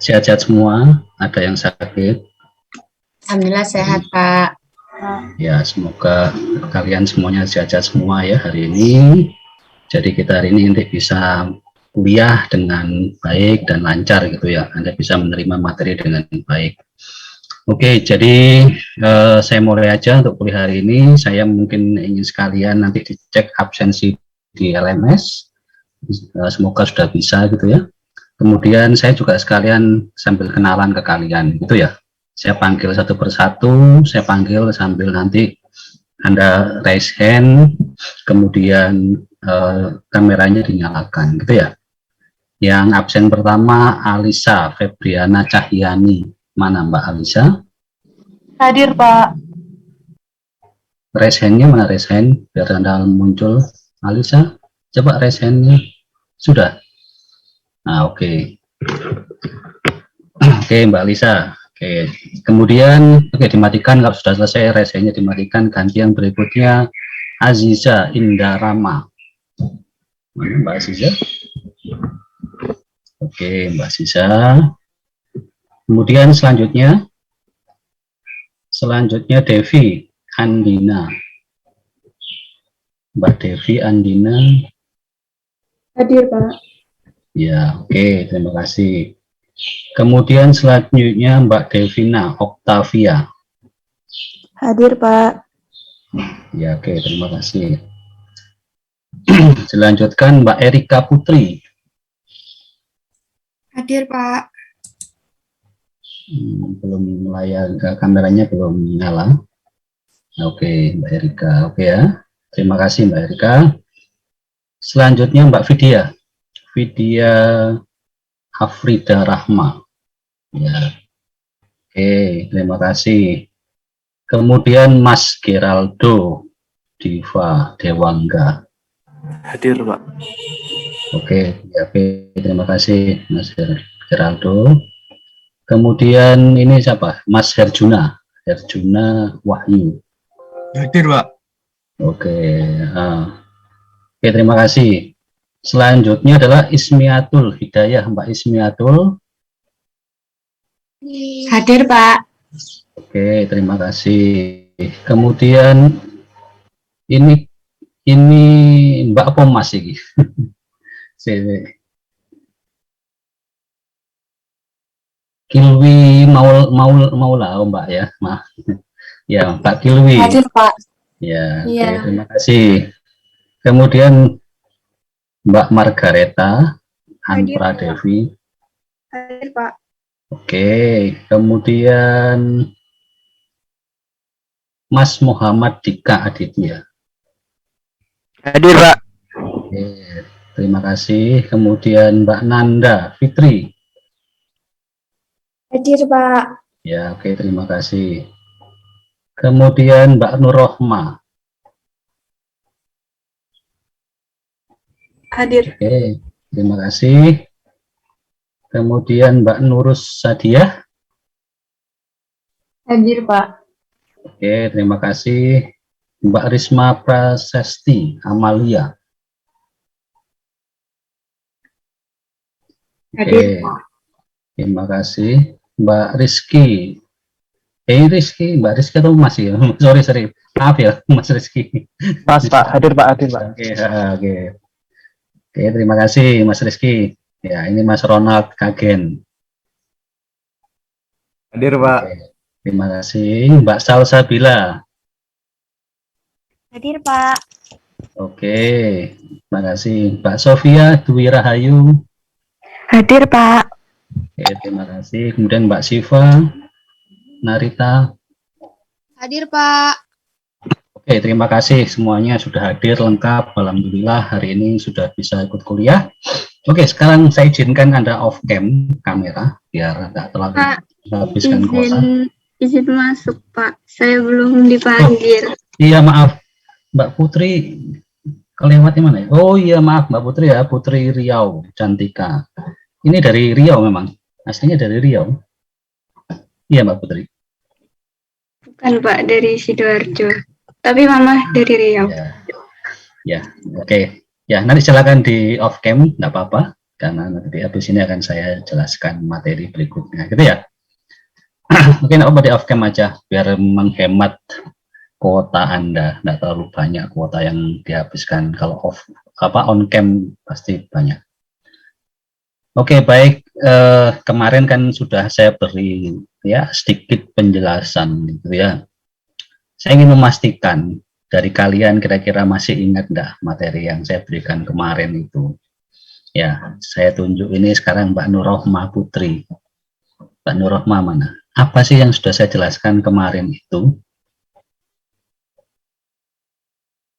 Sehat-sehat semua? Ada yang sakit? Alhamdulillah sehat, Pak. Ya, semoga kalian semuanya sehat-sehat semua ya hari ini. Jadi kita hari ini nanti bisa kuliah dengan baik dan lancar gitu ya. Anda bisa menerima materi dengan baik. Oke, jadi saya mulai aja untuk kuliah hari ini. Saya mungkin ingin sekalian nanti dicek absensi di LMS. Semoga sudah bisa gitu ya. Kemudian saya juga sekalian sambil kenalan ke kalian gitu ya. Saya panggil satu persatu, saya panggil sambil nanti Anda raise hand, kemudian kameranya dinyalakan gitu ya. Yang absen pertama Alisa Febriana Cahyani. Mana Mbak Alisa? Hadir, Pak. Raise hand-nya mana raise hand? Biar Anda muncul. Alisa, coba raise hand-nya. Sudah? Nah, oke. Oke, Mbak Alisa. Oke, kemudian dimatikan kalau sudah selesai raise hand-nya dimatikan. Ganti yang berikutnya Aziza Indarama. Mana Mbak Aziza? Oke, Mbak Aziza. Kemudian selanjutnya Devi Andina. Mbak Devi Andina. Hadir, Pak. Ya, oke, terima kasih. Kemudian selanjutnya Mbak Devina Octavia. Hadir, Pak. Ya, oke, terima kasih. Selanjutkan Mbak Erika Putri. Hadir, Pak. Belum melayar, kameranya belum nyala. Oke, Mbak Erika. Oke ya. Terima kasih Mbak Erika. Selanjutnya Mbak Vidya Hafrida Rahma. Ya. Oke, terima kasih. Kemudian Mas Geraldo Diva Dewangga. Hadir, Pak. Oke, ya, oke, terima kasih Mas Geraldo. Kemudian ini siapa? Mas Herjuna Wahyu. Hadir, Pak. Oke, oke, terima kasih. Selanjutnya adalah Ismiatul Hidayah, Mbak Ismiatul. Hadir, Pak. Oke, terima kasih. Kemudian ini Mbak apa Mas ini? Kilwi Maula, oh Mbak ya, maaf. Ya, Mbak Kilwi. Hadir, Pak. Ya, Iya. oke, terima kasih. Kemudian Mbak Margareta Anpra Devi. Hadir, Pak. Oke, kemudian Mas Muhammad Dika Aditya. Hadir, Pak. Oke, terima kasih. Kemudian Mbak Nanda Fitri. Hadir, Pak. Ya, oke, terima kasih. Kemudian Mbak Nurrohma. Hadir. Oke, terima kasih. Kemudian Mbak Nurus Sadiah. Hadir, Pak. Oke, terima kasih. Mbak Risma Prasesti Amalia. Hadir, Oke, terima kasih. Mbak Rizky. Mbak Rizky atau Mas ya? Sorry. Maaf ya, Mas Rizky. Pas, Pak. Hadir, Pak. Hadir, Pak. Oke. Oke, terima kasih Mas Rizky. Ya, ini Mas Ronald Kagen. Hadir, Pak. Oke, terima kasih. Mbak Salsabila. Hadir, Pak. Oke, terima kasih. Mbak Sofia Dwi Rahayu. Hadir, Pak. Oke, terima kasih. Kemudian Mbak Siva Narita. Hadir, Pak. Oke, terima kasih semuanya sudah hadir lengkap. Alhamdulillah hari ini sudah bisa ikut kuliah. Oke, sekarang saya izinkan Anda off cam kamera biar tidak terlalu habiskan kuota. Izin masuk, Pak. Saya belum dipanggil. Iya, maaf. Mbak Putri kelewatnya mana ya? Oh iya, maaf Mbak Putri ya, Putri Riau Cantika. Ini dari Riau memang. Aslinya dari Riau. Iya, Mbak Putri. Bukan, Pak, dari Sidoarjo. Tapi Mama dari Riau. Ya, oke. Ya, nanti silakan di off cam, nggak apa-apa. karena nanti habis ini akan saya jelaskan materi berikutnya, gitu ya. Mungkin apa di off cam aja biar menghemat kuota Anda, tidak terlalu banyak kuota yang dihabiskan. Kalau on cam pasti banyak. Oke, baik. Kemarin kan sudah saya beri ya sedikit penjelasan, gitu ya. Saya ingin memastikan dari kalian kira-kira masih ingat enggak materi yang saya berikan kemarin itu. Ya, saya tunjuk ini sekarang Mbak Nurrohmah Putri. Mbak Nurrohmah mana? Apa sih yang sudah saya jelaskan kemarin itu?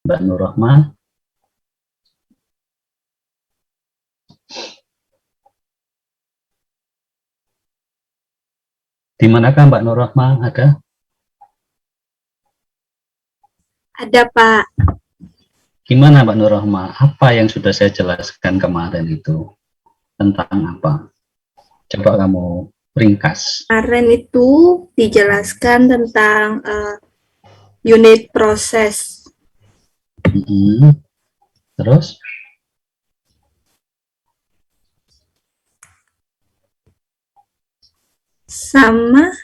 Mbak Nurrohmah? Di manakah Mbak Nurrohmah? Ada? Ada, Pak. Gimana Mbak Nurrohmah? Apa yang sudah saya jelaskan kemarin itu? Tentang apa? Coba kamu ringkas. Kemarin itu dijelaskan tentang unit proses. Terus? Sama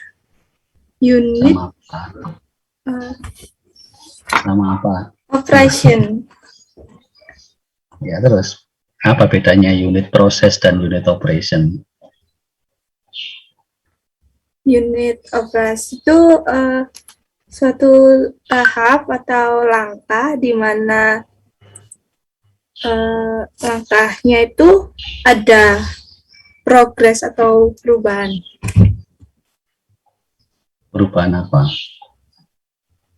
unit Sama apa? Sama apa? operation. Ya, terus apa bedanya unit proses dan unit operation? Unit operasi itu suatu tahap atau langkah di mana langkahnya itu ada progres atau perubahan. Perubahan apa?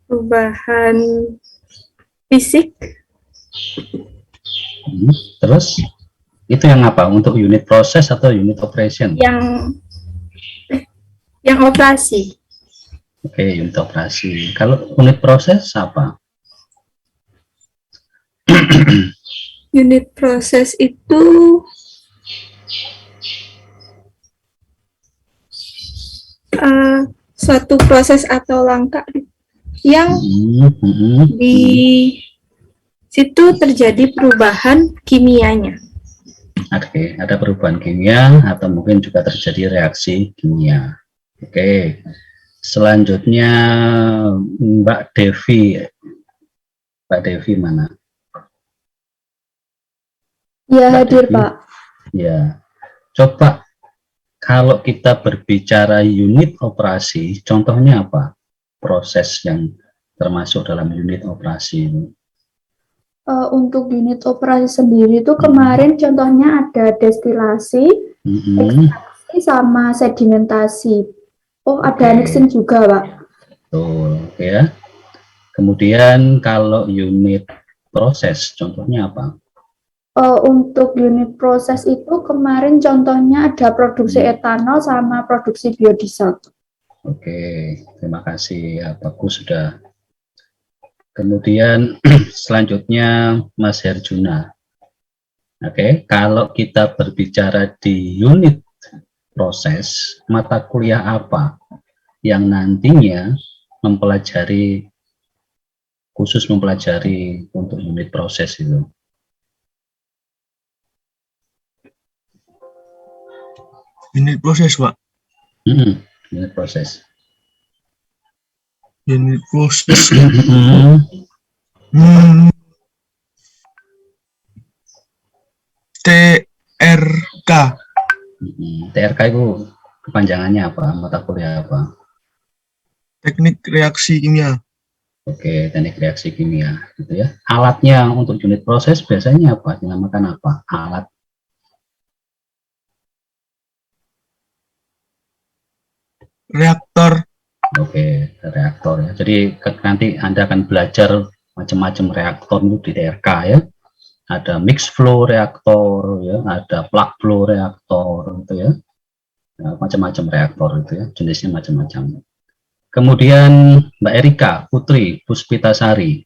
Perubahan fisik. Terus itu yang apa? Untuk unit proses atau unit operation? Yang operasi. Oke, unit operasi. Kalau unit proses apa? Unit proses itu suatu proses atau langkah yang di situ terjadi perubahan kimianya. Oke, ada perubahan kimia atau mungkin juga terjadi reaksi kimia. Oke, selanjutnya Mbak Devi. Mbak Devi mana? Ya, Mbak hadir, Devi? Pak. Ya, coba kalau kita berbicara unit operasi, contohnya apa? Proses yang termasuk dalam unit operasi ini. Untuk unit operasi sendiri itu kemarin contohnya ada destilasi, ekstraksi, sama sedimentasi. Oh, ada mixing juga, Pak. Betul, ya. Kemudian kalau unit proses, contohnya apa? Untuk unit proses itu kemarin contohnya ada produksi etanol sama produksi biodiesel. Oke, terima kasih ya, bagus sudah. Kemudian selanjutnya Mas Herjuna. Oke, kalau kita berbicara di unit proses, mata kuliah apa yang nantinya khusus mempelajari untuk unit proses itu? Unit proses, Pak. Unit proses. Unit proses. TRK. TRK itu kepanjangannya apa? Mata kuliah apa? Teknik reaksi kimia. Oke, teknik reaksi kimia, gitu ya. Alatnya untuk unit proses biasanya apa? Dinamakan apa? Alat. Reaktor. Oke, reaktor ya. Jadi nanti Anda akan belajar macam-macam reaktor itu di TRK ya. Ada mixed flow reaktor ya, ada plug flow reaktor gitu ya. Macam-macam reaktor itu ya, jenisnya macam-macam. Kemudian Mbak Erika Putri Puspitasari.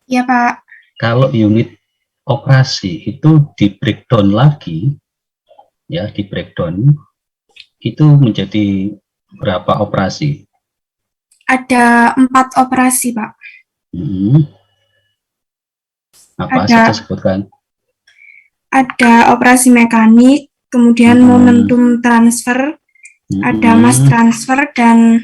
Iya, Pak. Kalau unit operasi itu di breakdown lagi ya, di breakdown itu menjadi berapa operasi? Ada 4 operasi, Pak. Apa Ada saja sebutkan? ada operasi mekanik, kemudian momentum transfer, ada mass transfer, dan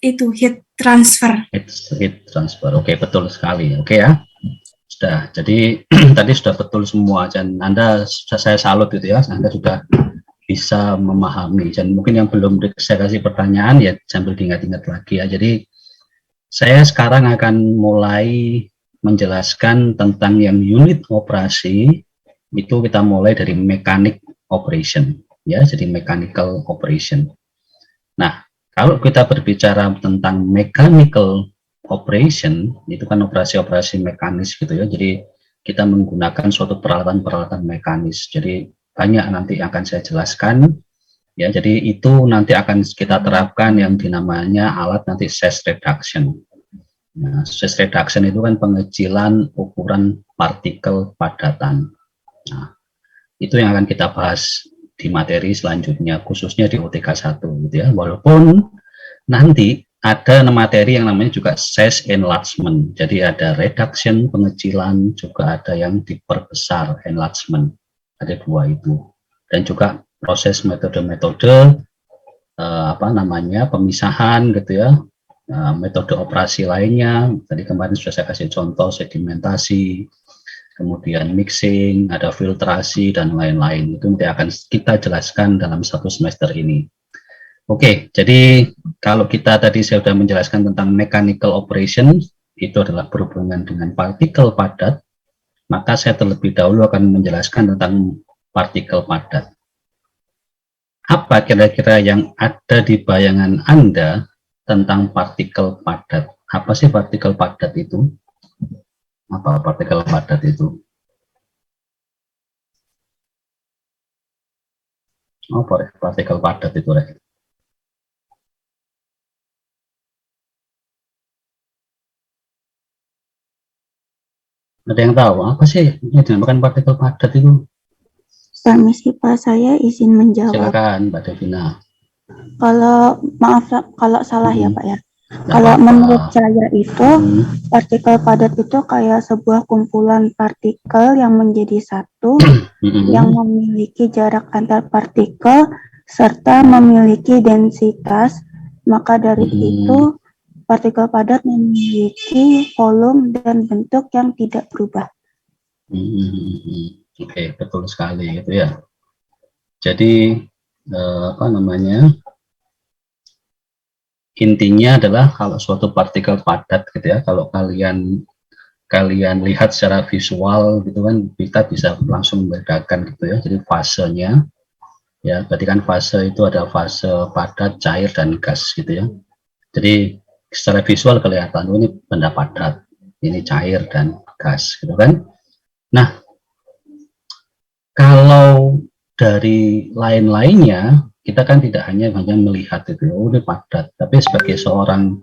itu heat transfer. Heat transfer, oke, betul sekali, oke ya. Sudah, jadi tadi sudah betul semua, dan Anda, saya salut gitu ya, Anda sudah bisa memahami. Dan mungkin yang belum saya kasih pertanyaan ya sambil diingat-ingat lagi ya. Jadi saya sekarang akan mulai menjelaskan tentang yang unit operasi. Itu kita mulai dari mechanic operation ya, jadi mechanical operation. Nah, kalau kita berbicara tentang mechanical operation, itu kan operasi-operasi mekanis gitu ya. Jadi kita menggunakan suatu peralatan-peralatan mekanis. Jadi banyak nanti akan saya jelaskan ya. Jadi itu nanti akan kita terapkan yang dinamanya alat nanti stress reduction. Nah, stress reduction itu kan pengecilan ukuran partikel padatan. Nah, itu yang akan kita bahas di materi selanjutnya, khususnya di UTK 1 gitu ya. Walaupun nanti ada materi yang namanya juga size enlargement. Jadi ada reduction, pengecilan, juga ada yang diperbesar, enlargement. Ada dua itu. Dan juga proses metode-metode pemisahan gitu ya. Metode operasi lainnya. Tadi kemarin sudah saya kasih contoh sedimentasi, kemudian mixing, ada filtrasi dan lain-lain. Itu nanti akan kita jelaskan dalam satu semester ini. Oke, jadi kalau kita tadi saya sudah menjelaskan tentang mechanical operation, itu adalah berhubungan dengan partikel padat, maka saya terlebih dahulu akan menjelaskan tentang partikel padat. Apa kira-kira yang ada di bayangan Anda tentang partikel padat? Apa sih partikel padat itu? Apa partikel padat itu? Oh, partikel padat itu, ada yang tahu apa sih yang dinamakan partikel padat itu? Permisi Pak, saya izin menjawab. Silakan Mbak Devina. Kalau maaf kalau salah ya Pak ya. Nggak Kalau apa-apa. menurut saya itu partikel padat itu kayak sebuah kumpulan partikel yang menjadi satu, yang memiliki jarak antar partikel serta memiliki densitas. Maka dari itu partikel padat memiliki volume dan bentuk yang tidak berubah. Oke, betul sekali gitu ya. Jadi intinya adalah kalau suatu partikel padat gitu ya, kalau kalian lihat secara visual gitu kan, kita bisa langsung membedakan gitu ya. Jadi fasenya ya, berarti kan fase itu ada fase padat, cair dan gas gitu ya. Jadi secara visual kelihatan ini benda padat, ini cair dan gas gitu kan. Nah, kalau dari lain-lainnya kita kan tidak hanya melihat itu, oh ini padat, tapi sebagai seorang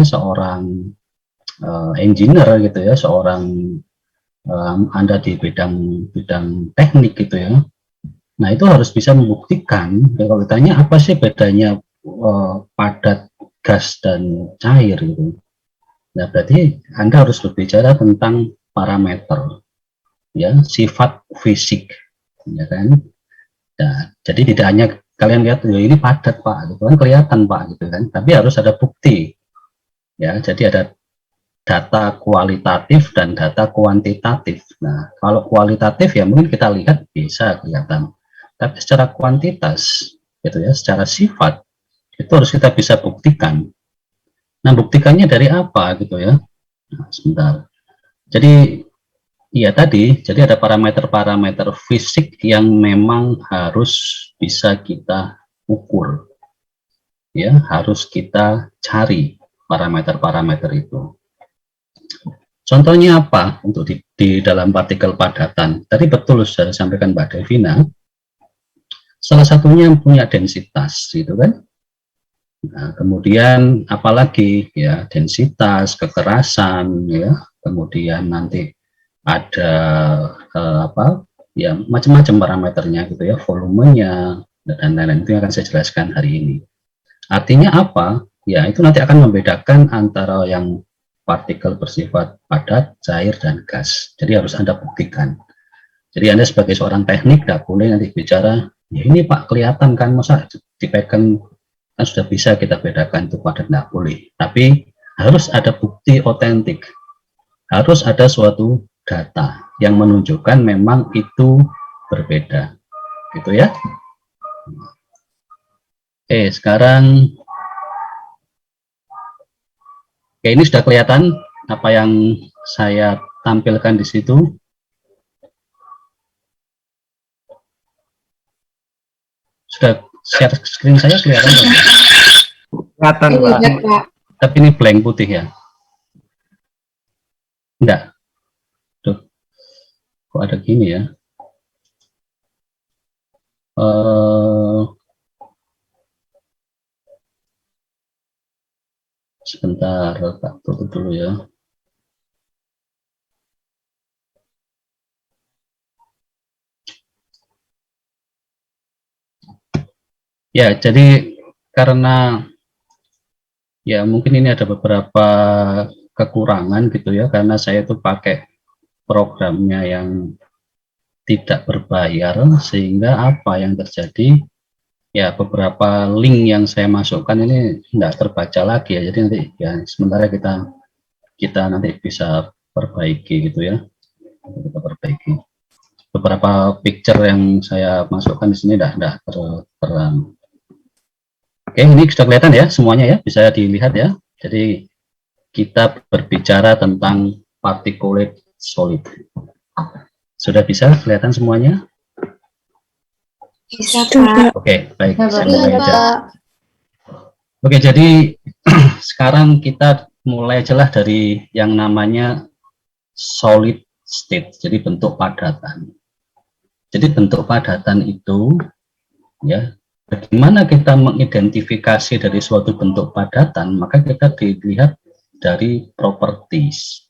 seorang engineer gitu ya, seorang Anda di bidang teknik gitu ya. Nah, itu harus bisa membuktikan, kalau ditanya apa sih bedanya padat, gas dan cair gitu. Nah, berarti Anda harus berbicara tentang parameter ya, sifat fisik ya kan. Nah, jadi tidak hanya kalian lihat ini padat Pak, gitu kan, kelihatan Pak gitu kan, tapi harus ada bukti ya. Jadi ada data kualitatif dan data kuantitatif. Nah, kalau kualitatif ya mungkin kita lihat bisa kelihatan, tapi secara kuantitas gitu ya, secara sifat itu harus kita bisa buktikan. Nah, buktikannya dari apa gitu ya. Nah, sebentar. Jadi iya tadi, jadi ada parameter-parameter fisik yang memang harus bisa kita ukur, ya, harus kita cari parameter-parameter itu. Contohnya apa untuk di dalam partikel padatan? Tadi betul sudah disampaikan Mbak Devina, salah satunya punya densitas, gitu kan? Nah, kemudian apalagi ya, densitas, kekerasan, ya, kemudian nanti ada ya macam-macam parameternya gitu ya, volumenya dan lain-lain, itu yang akan saya jelaskan hari ini. Artinya apa? Ya itu nanti akan membedakan antara yang partikel bersifat padat, cair, dan gas. Jadi harus Anda buktikan. Jadi Anda sebagai seorang teknik tidak boleh nanti bicara, ya ini Pak kelihatan kan, masa dipegang kan sudah bisa kita bedakan itu padat, tidak boleh. Tapi harus ada bukti otentik, harus ada suatu data yang menunjukkan memang itu berbeda, gitu ya. Oke, sekarang ini sudah kelihatan apa yang saya tampilkan di situ. Sudah share screen saya kelihatan? Kelihatan, Pak. Tapi ini blank putih ya? Enggak. Tuh. Kok ada gini ya? Sebentar, Pak, tutup dulu ya. Ya, jadi karena ya mungkin ini ada beberapa kekurangan gitu ya, karena saya itu pakai programnya yang tidak berbayar, sehingga apa yang terjadi ya beberapa link yang saya masukkan ini tidak terbaca lagi ya. Jadi nanti ya sementara kita nanti bisa perbaiki gitu ya, kita perbaiki beberapa picture yang saya masukkan di sini tidak terang. Oke, ini sudah kelihatan ya semuanya ya, bisa dilihat ya. Jadi kita berbicara tentang particulate solid. Sudah bisa kelihatan semuanya? Bisa, Pak. Oke, baik. Saya Iya, mulai aja. Pak. Oke, jadi sekarang kita mulai jelas dari yang namanya solid state, jadi bentuk padatan. Jadi bentuk padatan itu ya, bagaimana kita mengidentifikasi dari suatu bentuk padatan, maka kita dilihat dari properties.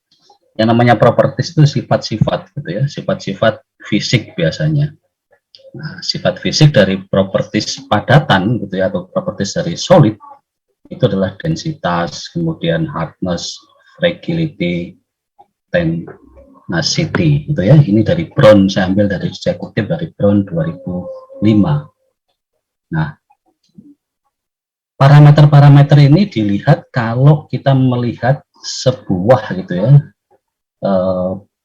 Yang namanya properties itu sifat-sifat gitu ya, sifat-sifat fisik biasanya. Nah, sifat fisik dari properties padatan gitu ya, atau properties dari solid itu adalah densitas, kemudian hardness, fragility, tenacity gitu ya. Ini dari Brown, saya ambil dari, saya kutip dari Brown 2005. Nah, parameter-parameter ini dilihat kalau kita melihat sebuah gitu ya,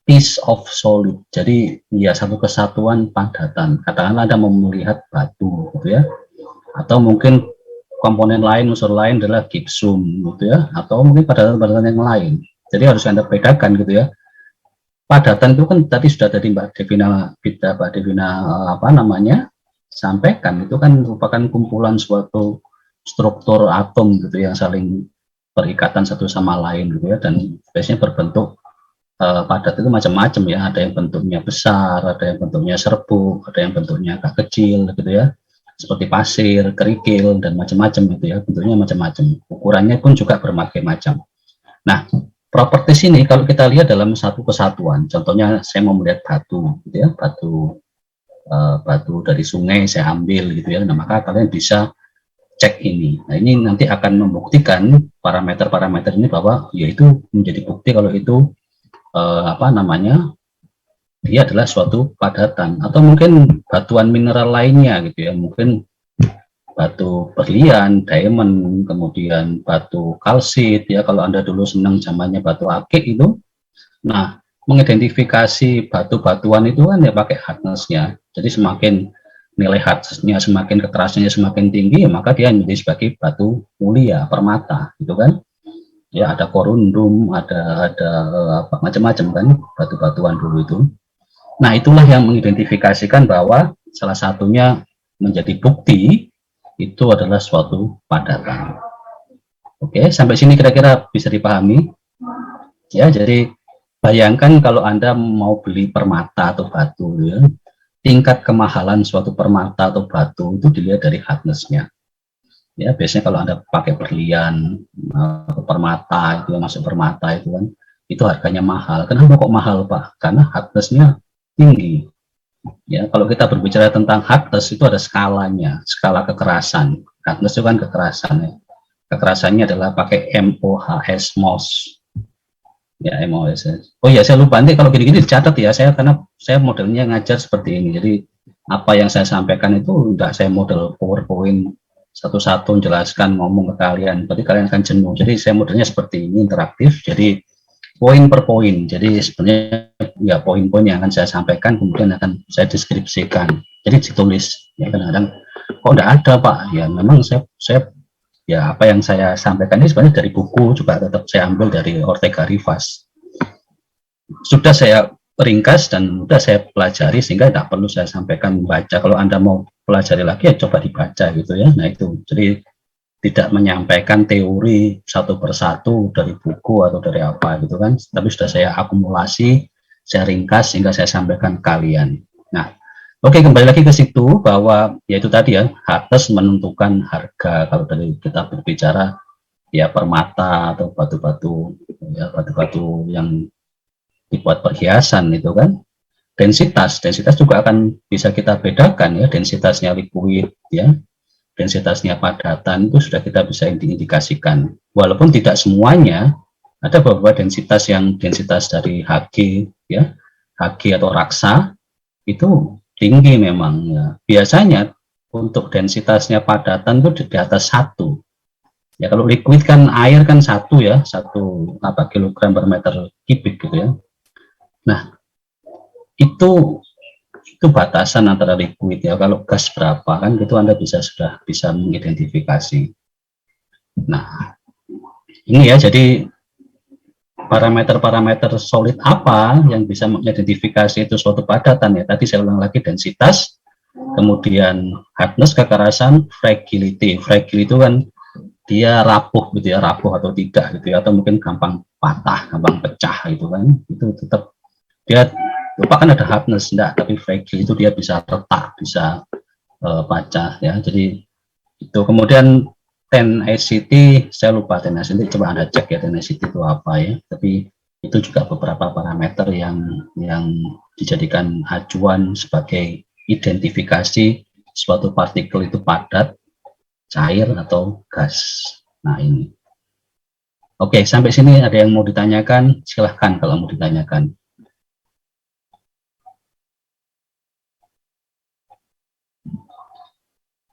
piece of solid. Jadi ya satu kesatuan padatan. Katakanlah Anda mau melihat batu gitu ya, atau mungkin komponen lain, unsur lain adalah gypsum gitu ya, atau mungkin padatan-padatan yang lain. Jadi harus Anda bedakan gitu ya. Padatan itu kan tadi sudah dari Mbak Devina apa namanya sampaikan, itu kan merupakan kumpulan suatu struktur atom gitu yang saling berikatan satu sama lain gitu ya, dan biasanya berbentuk padat itu macam-macam ya, ada yang bentuknya besar, ada yang bentuknya serbuk, ada yang bentuknya agak kecil gitu ya, seperti pasir, kerikil, dan macam-macam gitu ya, bentuknya macam-macam, ukurannya pun juga berbagai macam. Nah, properties ini kalau kita lihat dalam satu kesatuan, contohnya saya mau melihat batu gitu ya, batu dari sungai saya ambil gitu ya, nah maka kalian bisa cek ini. Nah, ini nanti akan membuktikan parameter-parameter ini bahwa yaitu menjadi bukti kalau itu apa namanya, dia adalah suatu padatan. Atau mungkin batuan mineral lainnya gitu ya, mungkin batu berlian, diamond, kemudian batu kalsit ya, kalau Anda dulu senang zamannya batu akik itu. Nah, mengidentifikasi batu-batuan itu kan ya pakai hardness-nya. Jadi semakin nilai hardness-nya, semakin kekerasannya semakin tinggi, ya maka dia menjadi sebagai batu mulia, permata gitu kan. Ya ada korundum, ada apa macam-macam kan batu-batuan dulu itu. Nah, itulah yang mengidentifikasikan bahwa salah satunya menjadi bukti itu adalah suatu padatan. Oke, sampai sini kira-kira bisa dipahami? Ya, jadi bayangkan kalau Anda mau beli permata atau batu ya, tingkat kemahalan suatu permata atau batu itu dilihat dari hardness-nya. Ya, biasanya kalau Anda pakai berlian atau permata itu, masuk permata itu kan, itu harganya mahal. Kenapa kok mahal, Pak? Karena hardness-nya tinggi. Ya, kalau kita berbicara tentang hardness itu ada skalanya, skala kekerasan. Hardness itu kan kekerasan ya. Kekerasannya adalah pakai MOHS, MOS. Ya, MOSS. Oh ya, saya lupa, nanti kalau gini-gini dicatat ya, karena saya modelnya ngajar seperti ini. Jadi apa yang saya sampaikan itu udah saya model PowerPoint satu-satu jelaskan, ngomong ke kalian. Berarti kalian akan jenuh. Jadi saya modelnya seperti ini, interaktif. Jadi poin per poin. Jadi sebenarnya ya poin-poin yang akan saya sampaikan kemudian akan saya deskripsikan. Jadi ditulis. Ya kadang-kadang kok enggak ada Pak. Ya memang saya ya apa yang saya sampaikan ini sebenarnya dari buku, juga tetap saya ambil dari Ortega Rivas. Sudah saya ringkas dan sudah saya pelajari sehingga tidak perlu saya sampaikan membaca. Kalau Anda mau pelajari lagi ya coba dibaca gitu ya. Nah itu, jadi tidak menyampaikan teori satu persatu dari buku atau dari apa gitu kan, tapi sudah saya akumulasi, saya ringkas sehingga saya sampaikan ke kalian. Nah, oke, kembali lagi ke situ bahwa yaitu tadi ya, Hattes menentukan harga. Kalau dari kita berbicara ya permata atau batu-batu ya, batu-batu yang dibuat perhiasan itu kan, densitas juga akan bisa kita bedakan ya, densitasnya liquid ya, densitasnya padatan itu sudah kita bisa indikasikan. Walaupun tidak semuanya, ada beberapa densitas yang densitas dari Hg ya, Hg atau raksa itu tinggi memang ya. Biasanya untuk densitasnya padatan itu di atas 1. Ya kalau liquid kan air kan 1 ya, 1 kilogram per meter kubik gitu ya. Nah, itu batasan antara liquid ya. Kalau gas berapa kan gitu Anda sudah bisa mengidentifikasi. Nah, ini ya, jadi parameter-parameter solid apa yang bisa mengidentifikasi itu suatu padatan ya. Tadi saya ulang lagi, densitas, kemudian hardness, kekerasan, fragility. Fragile itu kan dia rapuh gitu ya, rapuh atau tidak gitu ya, atau mungkin gampang patah, gampang pecah gitu kan. Itu tetap dia lupa kan ada hardness enggak, tapi fragile itu dia bisa retak, bisa pecah ya. Jadi itu kemudian tenacity, saya lupa tenacity, coba Anda cek ya tenacity itu apa ya. Tapi itu juga beberapa parameter yang dijadikan acuan sebagai identifikasi suatu partikel itu padat, cair atau gas. Nah ini. Oke, sampai sini ada yang mau ditanyakan? Silahkan kalau mau ditanyakan.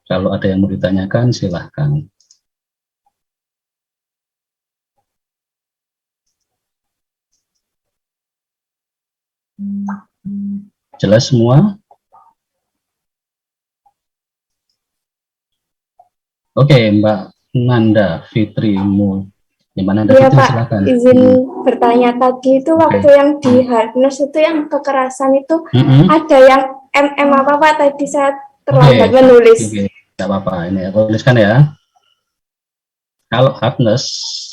Kalau ada yang mau ditanyakan, silahkan. Jelas semua? Oke, Mbak Nanda Fitrimu. Gimana Nanda Iya Fitri, Pak, silakan. izin bertanya tadi itu waktu yang di hardness itu yang kekerasan itu ada yang apa Pak, tadi saya terlambat menulis. Oke, tidak apa-apa, ini aku tuliskan ya. Kalau hardness,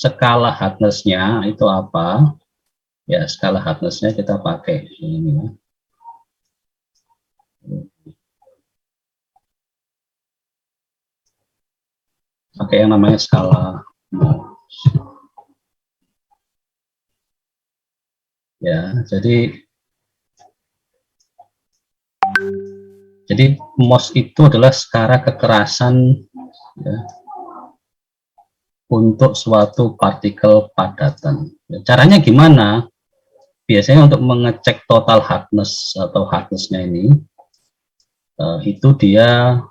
skala hardness-nya itu apa? Ya, skala hardness-nya kita pakai ini ya. Pakai yang namanya skala Mohs. Ya, jadi Mohs itu adalah skala kekerasan ya, untuk suatu partikel padatan. Caranya gimana? Biasanya untuk mengecek total hardness atau hardness-nya ini, itu dia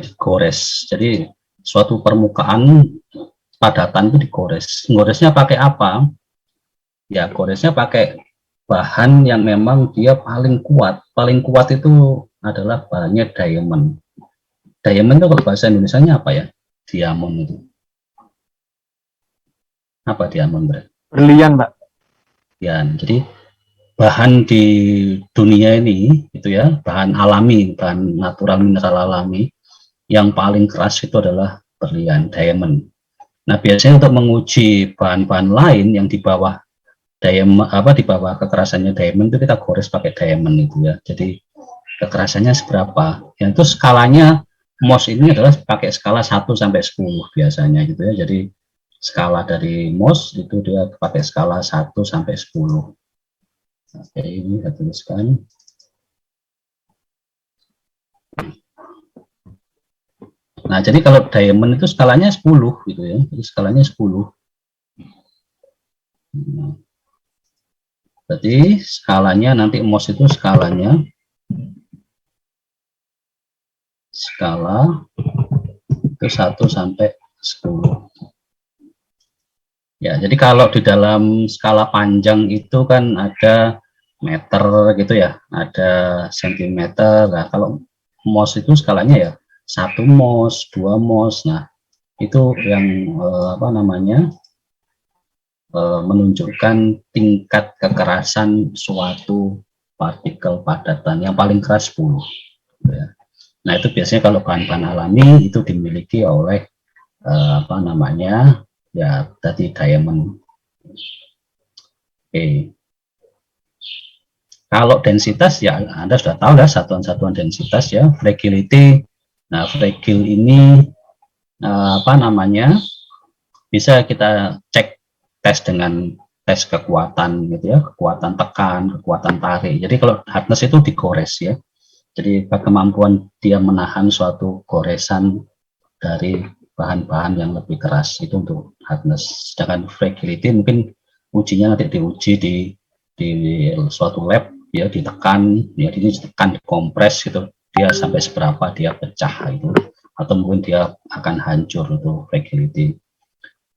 digores. Jadi suatu permukaan padatan itu digores. Goresnya pakai apa? Ya goresnya pakai bahan yang memang dia paling kuat. Paling kuat itu adalah bahannya diamond. Diamond itu kalau bahasa Indonesianya apa ya? Diamond itu. Apa diamond, Bre? Berlian, Mbak. Ya, jadi bahan di dunia ini itu ya, bahan alami, bahan natural mineral alami yang paling keras itu adalah berlian, diamond. Nah, biasanya untuk menguji bahan-bahan lain yang di bawah diamond, di bawah kekerasannya diamond itu kita gores pakai diamond itu ya. Jadi kekerasannya seberapa? Yang itu skalanya Mohs ini adalah pakai skala 1 sampai 10 biasanya gitu ya. Jadi skala dari Mohs itu dia pakai skala 1 sampai 10. Oke, ini saya tuliskan. Nah, jadi kalau diamond itu skalanya 10 gitu ya. Jadi skalanya 10. Berarti skalanya nanti MOS itu skalanya skala itu 1 sampai 10. Ya, jadi kalau di dalam skala panjang itu kan ada meter gitu ya, ada sentimeter. Nah, kalau MOS itu skalanya ya 1 MOS, 2 MOS. Nah, itu yang apa namanya? Menunjukkan tingkat kekerasan suatu partikel padatan. Yang paling keras 10 ya. Nah, itu biasanya kalau bahan-bahan alami itu dimiliki oleh apa namanya, ya tadi diamond. Oke. Kalau densitas ya Anda sudah tahu ya, satuan-satuan densitas ya, fragility. Nah, fragile ini apa namanya, bisa kita cek tes dengan tes kekuatan gitu ya, kekuatan tekan, kekuatan tarik. Jadi kalau hardness itu digores ya. Jadi kemampuan dia menahan suatu goresan dari bahan-bahan yang lebih keras itu untuk hardness. Sedangkan fragility mungkin ujinya nanti diuji di suatu lab ya, ditekan ya, ditekan, dikompres gitu, dia sampai seberapa dia pecah itu, atau mungkin dia akan hancur itu fragility.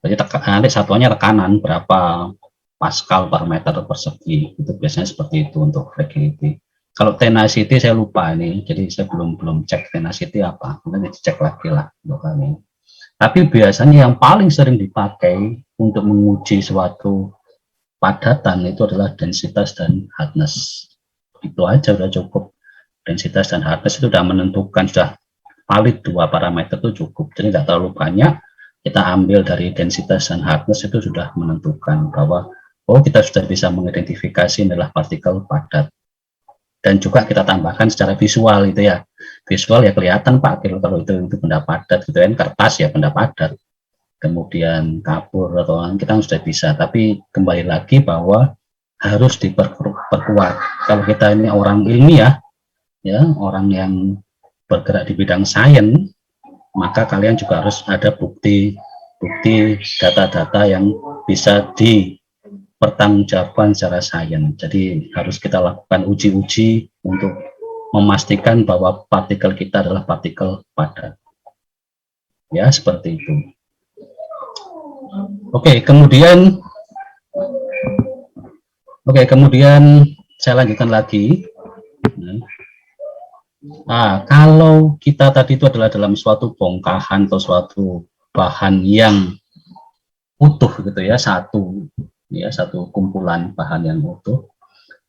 Jadi nanti satuannya tekanan berapa pascal per meter persegi, itu biasanya seperti itu untuk fragility. Kalau tenacity saya lupa ini, jadi saya belum cek tenacity apa, nanti dicek lagi lah untuk kami. Tapi biasanya yang paling sering dipakai untuk menguji suatu padatan itu adalah densitas dan hardness. Itu aja udah cukup. Densitas dan hardness itu sudah menentukan, sudah valid 2 parameter itu cukup. Jadi tidak terlalu banyak. Kita ambil dari densitas dan hardness itu sudah menentukan bahwa oh, kita sudah bisa mengidentifikasi adalah partikel padat. Dan juga kita tambahkan secara visual itu ya. Visual ya kelihatan Pak, kalau itu benda padat gitu kan, kertas ya benda padat. Kemudian kapur atau kita sudah bisa, tapi kembali lagi bahwa harus diperkuat. Kalau kita ini orang ilmiah ya, orang yang bergerak di bidang sains, maka kalian juga harus ada bukti data-data yang bisa dipertanggungjawabkan secara sains. Jadi harus kita lakukan uji-uji untuk memastikan bahwa partikel kita adalah partikel padat. Ya, seperti itu. Oke, kemudian saya lanjutkan lagi. Nah, kalau kita tadi itu adalah dalam suatu bongkahan atau suatu bahan yang utuh gitu ya, satu kumpulan bahan yang utuh.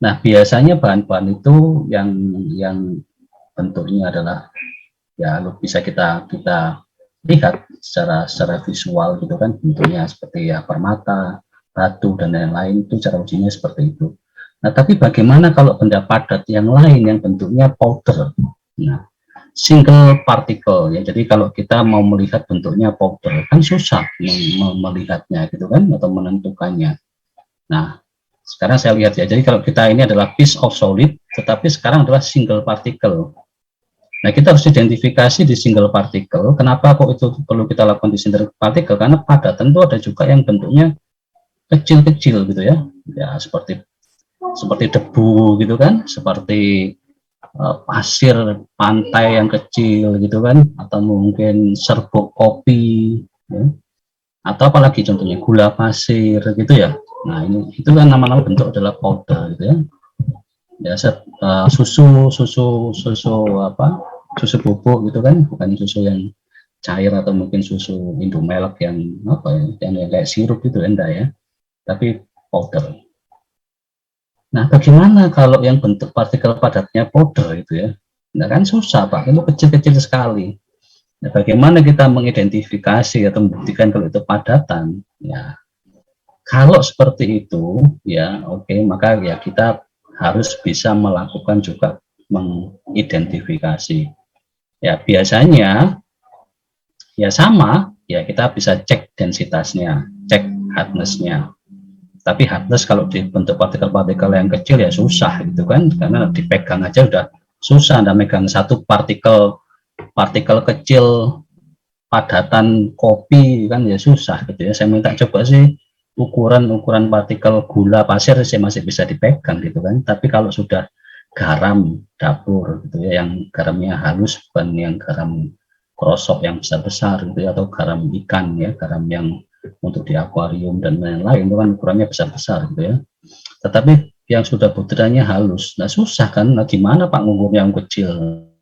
Nah, biasanya bahan-bahan itu yang bentuknya adalah ya bisa kita lihat secara visual gitu kan, bentuknya seperti ya permata, batu dan lain-lain, itu cara ujinya seperti itu. Nah, tapi bagaimana kalau benda padat yang lain yang bentuknya powder? Nah, single particle ya. Jadi kalau kita mau melihat bentuknya powder kan susah melihatnya gitu kan, atau menentukannya. Nah, sekarang saya lihat ya. Jadi kalau kita ini adalah piece of solid, tetapi sekarang adalah single particle. Nah, kita harus identifikasi di single particle. Kenapa kok itu perlu kita lakukan di single particle? Karena padatan itu ada juga yang bentuknya kecil-kecil gitu ya. Ya, seperti debu gitu kan, seperti pasir pantai yang kecil gitu kan, atau mungkin serbuk kopi ya. Atau apalagi contohnya gula pasir gitu ya. Nah, itu kan nama-nama bentuk adalah powder gitu ya. Ya, susu bubuk gitu kan, bukan susu yang cair atau mungkin susu Indomelk yang yang kayak sirup gitu enggak ya, tapi powder. Nah, bagaimana kalau yang bentuk partikel padatnya powder itu ya? Nah, kan susah Pak, itu kecil-kecil sekali. Nah, bagaimana kita mengidentifikasi atau membuktikan kalau itu padatan? Ya, kalau seperti itu, ya oke, maka ya kita harus bisa melakukan juga mengidentifikasi. Ya, biasanya ya sama, ya kita bisa cek densitasnya, cek hardness-nya. Tapi hardness kalau di bentuk partikel-partikel yang kecil ya susah gitu kan, karena dipegang aja udah susah. Anda megang satu partikel kecil padatan kopi kan ya susah gitu ya. Saya minta coba sih ukuran partikel gula pasir masih bisa dipegang gitu kan. Tapi kalau sudah garam dapur gitu ya, yang garamnya halus, bukan yang garam krosok yang besar-besar gitu ya, atau garam ikan ya, garam yang untuk di akuarium dan lain-lain, itu kan ukurannya besar-besar gitu ya. Tetapi yang sudah butirannya halus, nah susah kan, nah gimana Pak ngukurnya yang kecil.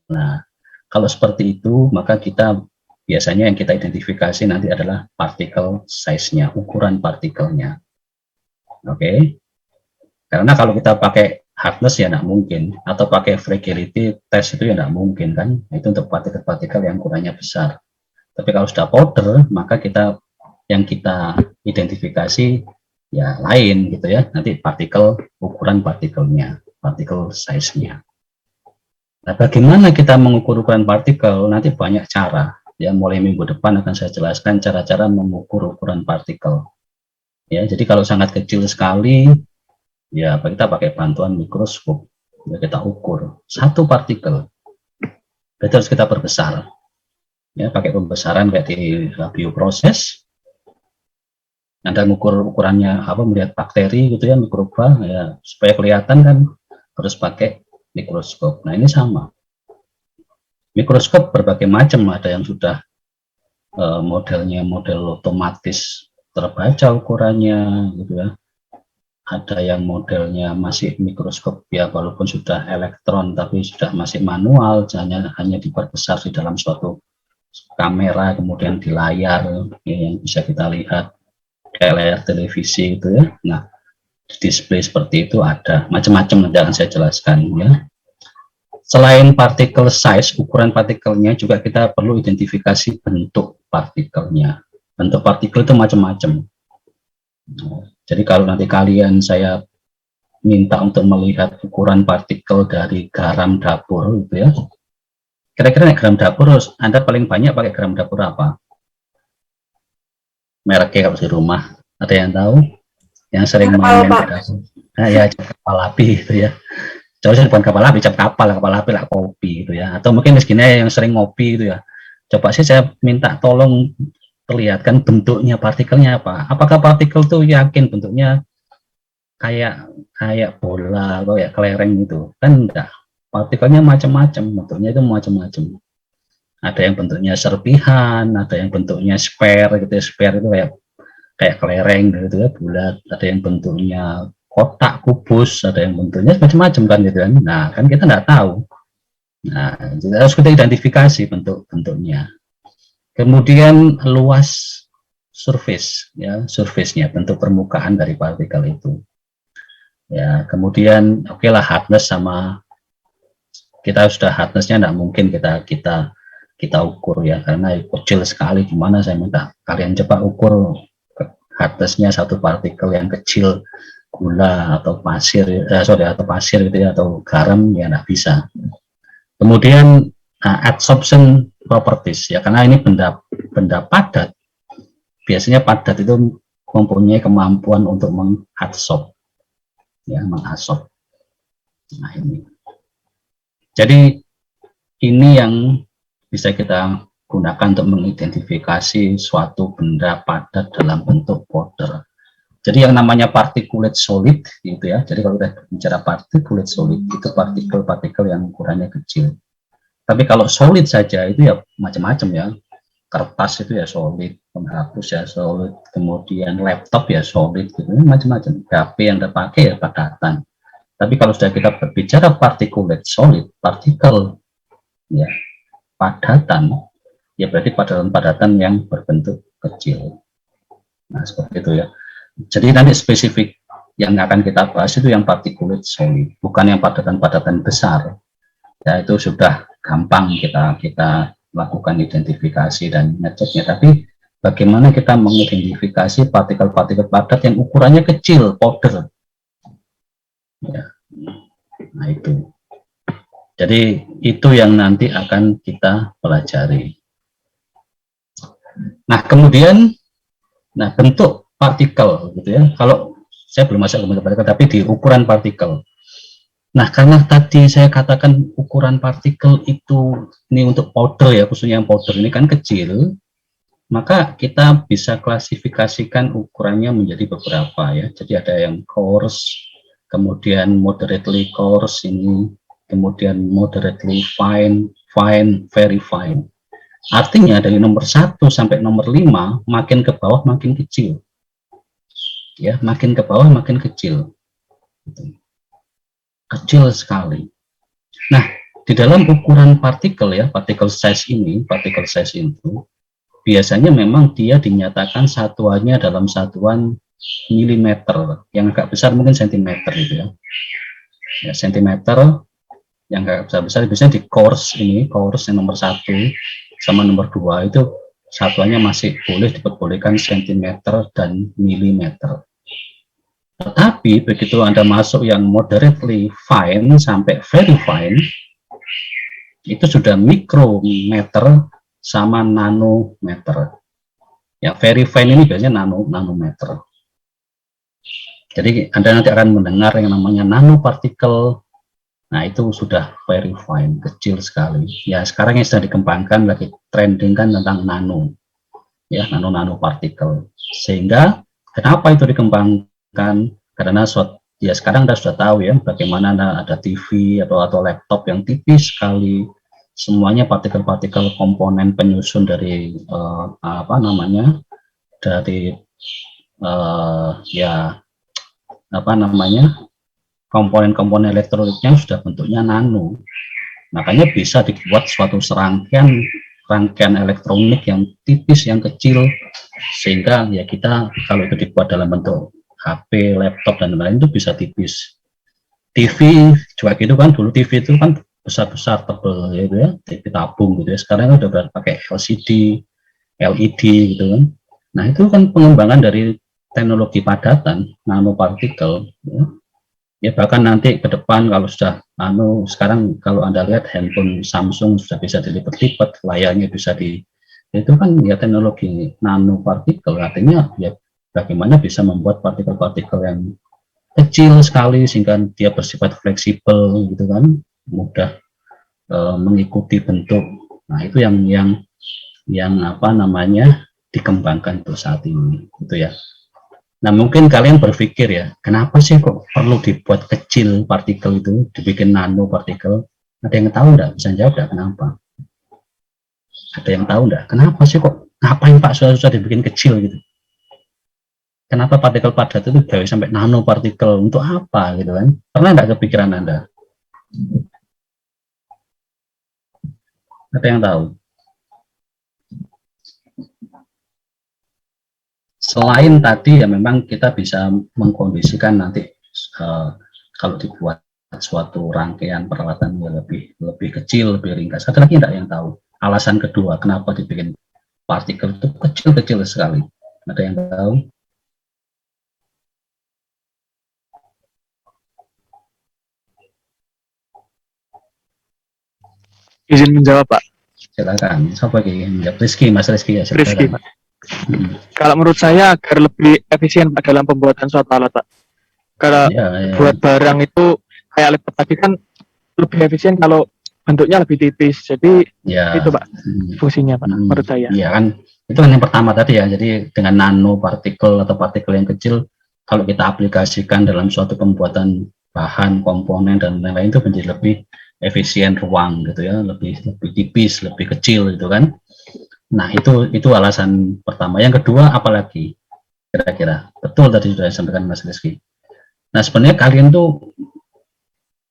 Nah kalau seperti itu, maka kita biasanya yang kita identifikasi nanti adalah partikel size-nya, ukuran partikelnya. Oke. Karena kalau kita pakai hardness ya tidak mungkin, atau pakai fragility test itu ya tidak mungkin kan, itu untuk partikel-partikel yang ukurannya besar. Tapi kalau sudah powder, maka yang kita identifikasi ya lain gitu ya, nanti ukuran partikelnya, partikel size-nya. Nah, bagaimana kita mengukur ukuran partikel? Nanti banyak cara ya, mulai minggu depan akan saya jelaskan cara-cara mengukur ukuran partikel ya. Jadi kalau sangat kecil sekali ya kita pakai bantuan mikroskop ya, kita ukur satu partikel, itu harus kita perbesar ya, pakai pembesaran kayak di bioproses. Anda mengukur ukurannya apa, melihat bakteri gitu ya, mikroba ya, supaya kelihatan kan harus pakai mikroskop. Nah ini sama, mikroskop berbagai macam, ada yang sudah modelnya model otomatis terbaca ukurannya gitu ya, ada yang modelnya masih mikroskop ya, walaupun sudah elektron tapi sudah masih manual, hanya diperbesar di dalam suatu kamera, kemudian di layar ya, yang bisa kita lihat kayak layar televisi itu ya. Nah display seperti itu ada macam-macam, nanti akan saya jelaskan ya. Selain partikel size, ukuran partikelnya, juga kita perlu identifikasi bentuk partikelnya. Bentuk partikel itu macam-macam. Jadi kalau nanti saya minta untuk melihat ukuran partikel dari garam dapur gitu ya, kira-kira garam dapur Anda paling banyak pakai garam dapur apa? Mereknya kalau di rumah, ada yang tahu? Yang sering main di dapur? Nah ya, kapal api gitu ya. Coba bukan kapal api, kapal api lah, kopi gitu ya. Atau mungkin miskinnya yang sering ngopi gitu ya. Coba sih saya minta tolong perlihatkan bentuknya partikelnya apa. Apakah partikel tuh yakin bentuknya kayak bola atau kayak kelereng gitu? Kan enggak. Partikelnya macam-macam, bentuknya itu macam-macam. Ada yang bentuknya serpihan, ada yang bentuknya sphere gitu ya. Sphere itu kayak kelereng gitu ya, bulat. Ada yang bentuknya kotak, kubus, ada yang bentuknya macam-macam kan gitu kan. Nah kan kita nggak tahu. Nah harus kita identifikasi bentuknya. Kemudian luas surface ya, surface-nya, bentuk permukaan dari partikel itu. Ya, kemudian oke lah hardness, sama kita sudah hardness-nya nggak mungkin kita ukur ya, karena kecil sekali. Gimana saya minta kalian coba ukur hardness-nya satu partikel yang kecil, gula atau pasir atau pasir gitu ya, atau garam ya nggak bisa. Kemudian adsorption properties ya, karena ini benda padat, biasanya padat itu mempunyai kemampuan untuk mengadsorb ya, mengadsorb. Nah ini, jadi ini yang bisa kita gunakan untuk mengidentifikasi suatu benda padat dalam bentuk powder. Jadi yang namanya particulate solid gitu ya. Jadi kalau kita bicara particulate solid, itu partikel-partikel yang ukurannya kecil. Tapi kalau solid saja itu ya macam-macam ya. Kertas itu ya solid, penghapus ya solid, kemudian laptop ya solid gitu, macam-macam. HP yang kita pakai ya padatan. Tapi kalau sudah kita berbicara particulate solid, partikel ya padatan, ya berarti padatan-padatan yang berbentuk kecil. Nah seperti itu ya. Jadi nanti spesifik yang akan kita bahas itu yang particulate solid, bukan yang padatan-padatan besar. Ya itu sudah gampang kita lakukan identifikasi dan ngeceknya. Tapi bagaimana kita mengidentifikasi partikel-partikel padat yang ukurannya kecil, powder. Ya. Nah itu. Jadi itu yang nanti akan kita pelajari. Nah kemudian, bentuk partikel gitu ya. Kalau saya belum masuk ke bentuk partikel, tapi di ukuran partikel. Nah karena tadi saya katakan ukuran partikel itu ini untuk powder ya, khususnya yang powder ini kan kecil. maka kita bisa klasifikasikan ukurannya menjadi beberapa ya. Jadi ada yang coarse, kemudian moderately coarse ini, kemudian moderately fine, fine, very fine. Artinya dari nomor 1 sampai nomor 5 makin ke bawah makin kecil. Ya, makin ke bawah makin kecil. Kecil sekali. Nah, di dalam ukuran partikel ya, particle size itu biasanya memang dia dinyatakan satuannya dalam satuan milimeter, yang agak besar mungkin sentimeter gitu ya. Ya, sentimeter yang agak besar biasanya di coarse ini, coarse yang nomor 1 sama nomor 2 itu satuannya masih boleh diperbolehkan sentimeter dan milimeter. Tetapi begitu Anda masuk yang moderately fine sampai very fine, itu sudah mikrometer sama nanometer. Ya, very fine ini biasanya nanometer. Jadi Anda nanti akan mendengar yang namanya nanopartikel. Nah, itu sudah very fine, kecil sekali. Ya, sekarang yang sedang dikembangkan lagi trending kan tentang nano. Ya, nanopartikel. Sehingga kenapa itu dikembangkan? Karena ya sekarang Anda sudah tahu ya bagaimana ada TV atau laptop yang tipis sekali. Semuanya partikel-partikel komponen penyusun dari komponen-komponen elektroniknya sudah bentuknya nano. Makanya bisa dibuat suatu rangkaian elektronik yang tipis, yang kecil, sehingga ya kita kalau itu dibuat dalam bentuk HP, laptop dan lain-lain itu bisa tipis. TV juga gitu kan, dulu TV itu kan besar-besar tebel gitu ya, TV tabung gitu ya. Sekarang udah pakai LCD, LED gitu kan. Nah, itu kan pengembangan dari teknologi padatan nanopartikel ya. Ya, bahkan nanti ke depan kalau sudah sekarang kalau Anda lihat handphone Samsung sudah bisa dilipat-lipat, layarnya bisa itu kan ya teknologi nanopartikel, artinya ya bagaimana bisa membuat partikel-partikel yang kecil sekali sehingga dia bersifat fleksibel gitu kan, mudah mengikuti bentuk. Nah, itu yang dikembangkan untuk saat ini gitu ya. Nah, mungkin kalian berpikir ya, kenapa sih kok perlu dibuat kecil partikel itu, dibikin nanopartikel? Ada yang tahu enggak? Bisa jawab enggak kenapa? Ada yang tahu enggak? Kenapa sih kok? Ngapain Pak susah-susah dibikin kecil gitu? Kenapa partikel padat itu gawe sampai nanopartikel? Untuk apa gitu kan? Pernah enggak kepikiran Anda? Ada yang tahu? Selain tadi ya memang kita bisa mengkondisikan nanti kalau dibuat suatu rangkaian peralatan yang lebih kecil, lebih ringkas. Ada lagi enggak yang tahu alasan kedua kenapa dibikin partikel itu kecil-kecil sekali? Ada yang tahu? Izin menjawab, Pak. Silakan. Siapa lagi yang menjawab? Rizky, Mas Rizky ya. Rizky, Pak. Kalau menurut saya agar lebih efisien Pak dalam pembuatan suatu alat, Pak. Kalau buat barang itu kayak laptop tadi kan lebih efisien kalau bentuknya lebih tipis. Jadi itu Pak fungsinya Pak menurut saya. Iya kan, itu kan yang pertama tadi ya. Jadi dengan nanopartikel atau partikel yang kecil, kalau kita aplikasikan dalam suatu pembuatan bahan, komponen dan lain-lain itu menjadi lebih efisien ruang gitu ya, lebih tipis, lebih kecil gitu kan. Nah, itu alasan pertama. Yang kedua apalagi kira-kira? Betul tadi sudah disampaikan Mas Rizky. Nah, sebenarnya kalian tuh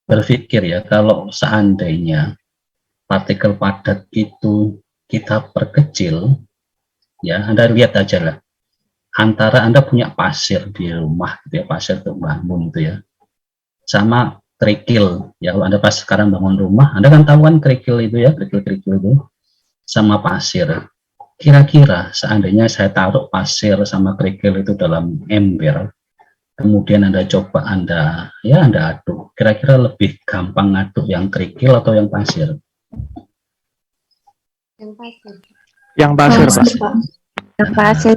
berpikir ya, kalau seandainya partikel padat itu kita perkecil, ya Anda lihat aja lah, antara Anda punya pasir di rumah gitu ya, pasir untuk bangun itu ya, sama kerikil ya. Kalau Anda pas sekarang bangun rumah, Anda kan tahu kan kerikil itu ya, kerikil itu sama pasir. Kira-kira seandainya saya taruh pasir sama kerikil itu dalam ember, kemudian Anda coba Anda aduk, kira-kira lebih gampang ngaduk yang kerikil atau yang pasir? Yang pasir, Pak. Yang pasir.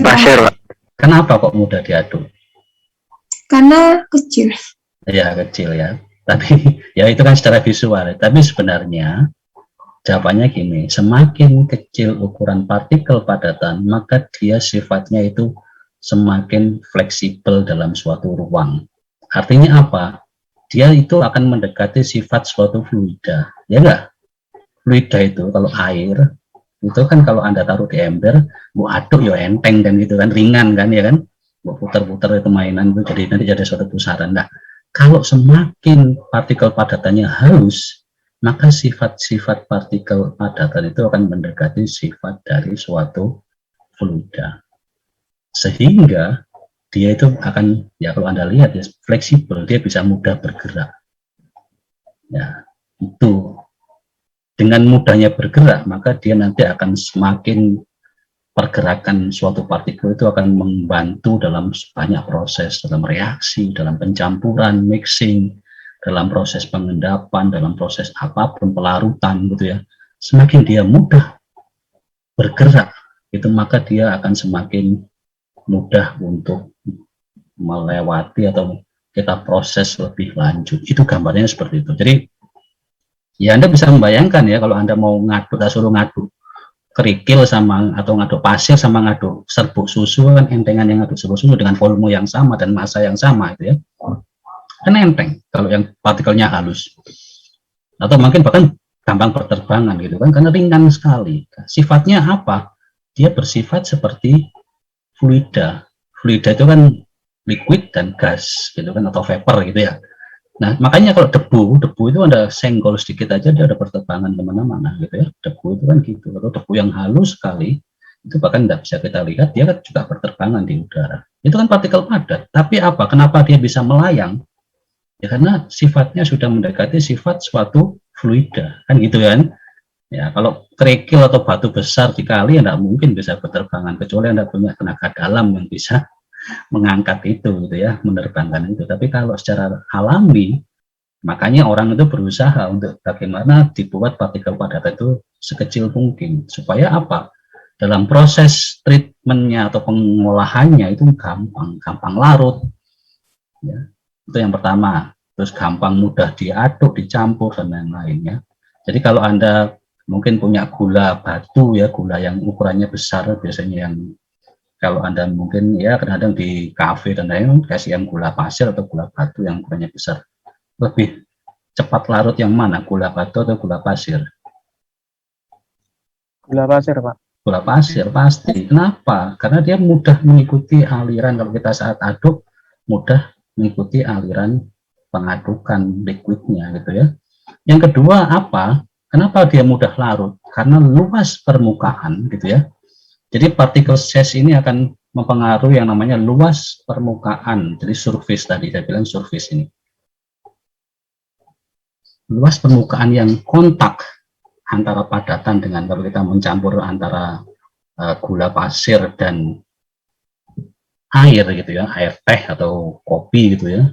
Pasir, Pak. Kenapa kok mudah diaduk? Karena kecil. Ya, kecil ya. Tapi ya itu kan secara visual. Tapi sebenarnya Jawabannya gini, semakin kecil ukuran partikel padatan, maka dia sifatnya itu semakin fleksibel dalam suatu ruang. Artinya apa? Dia itu akan mendekati sifat suatu fluida, ya enggak? Fluida itu kalau air, itu kan kalau Anda taruh di ember, mau aduk ya enteng kan gitu kan, ringan kan ya kan? Mau putar-putar itu mainan itu jadi nanti jadi suatu pusaran. Nah, kalau semakin partikel padatannya halus, maka sifat-sifat partikel padatan itu akan mendekati sifat dari suatu fluida. Sehingga dia itu akan, ya kalau Anda lihat ya, fleksibel, dia bisa mudah bergerak. Ya, itu. Dengan mudahnya bergerak, maka dia nanti akan semakin pergerakan suatu partikel itu akan membantu dalam banyak proses, dalam reaksi, dalam pencampuran, mixing, dalam proses pengendapan, dalam proses apapun, pelarutan gitu ya. Semakin dia mudah bergerak, itu maka dia akan semakin mudah untuk melewati atau kita proses lebih lanjut. Itu gambarnya seperti itu. Jadi ya Anda bisa membayangkan ya, kalau Anda mau ngaduk, suruh ngaduk kerikil sama atau ngaduk pasir sama ngaduk serbuk susu, kan entengan yang ngaduk serbuk susu dengan volume yang sama dan massa yang sama itu ya, kan enteng kalau yang partikelnya halus, atau mungkin bahkan gampang berterbangan gitu kan, karena ringan sekali. Sifatnya apa? Dia bersifat seperti fluida. Fluida itu kan liquid dan gas gitu kan, atau vapor gitu ya. Nah, makanya kalau debu itu Anda senggol sedikit aja dia ada berterbangan kemana-mana gitu ya. Debu itu kan gitu. Kalau debu yang halus sekali, itu bahkan tidak bisa kita lihat, dia kan juga berterbangan di udara. Itu kan partikel padat. Tapi apa? Kenapa dia bisa melayang? Ya karena sifatnya sudah mendekati sifat suatu fluida, kan gitu kan? Ya, kalau kerikil atau batu besar dikali, ya tidak mungkin bisa berterbangan, kecuali Anda punya tenaga dalam yang bisa mengangkat itu gitu ya, menerbangkan itu. Tapi kalau secara alami, makanya orang itu berusaha untuk bagaimana dibuat partikel padat itu sekecil mungkin, supaya apa, dalam proses treatmentnya atau pengolahannya itu gampang larut ya. Itu yang pertama. Terus gampang mudah diaduk, dicampur dan lain-lainnya. Jadi kalau Anda mungkin punya gula batu ya, gula yang ukurannya besar, biasanya yang kalau Anda mungkin ya kadang-kadang di kafe dan lain-lain kasih yang gula pasir atau gula batu yang ukurannya besar, lebih cepat larut yang mana, gula batu atau gula pasir? Gula pasir, Pak. Gula pasir pasti. Kenapa? Karena dia mudah mengikuti aliran, kalau kita saat aduk mudah mengikuti aliran pengadukan liquidnya gitu ya. Yang kedua apa? Kenapa dia mudah larut? Karena luas permukaan gitu ya. Jadi partikel size ini akan mempengaruhi yang namanya luas permukaan. Jadi surface tadi, saya bilang surface ini. Luas permukaan yang kontak antara padatan dengan, kalau kita mencampur antara gula pasir dan air gitu ya, air teh atau kopi gitu ya,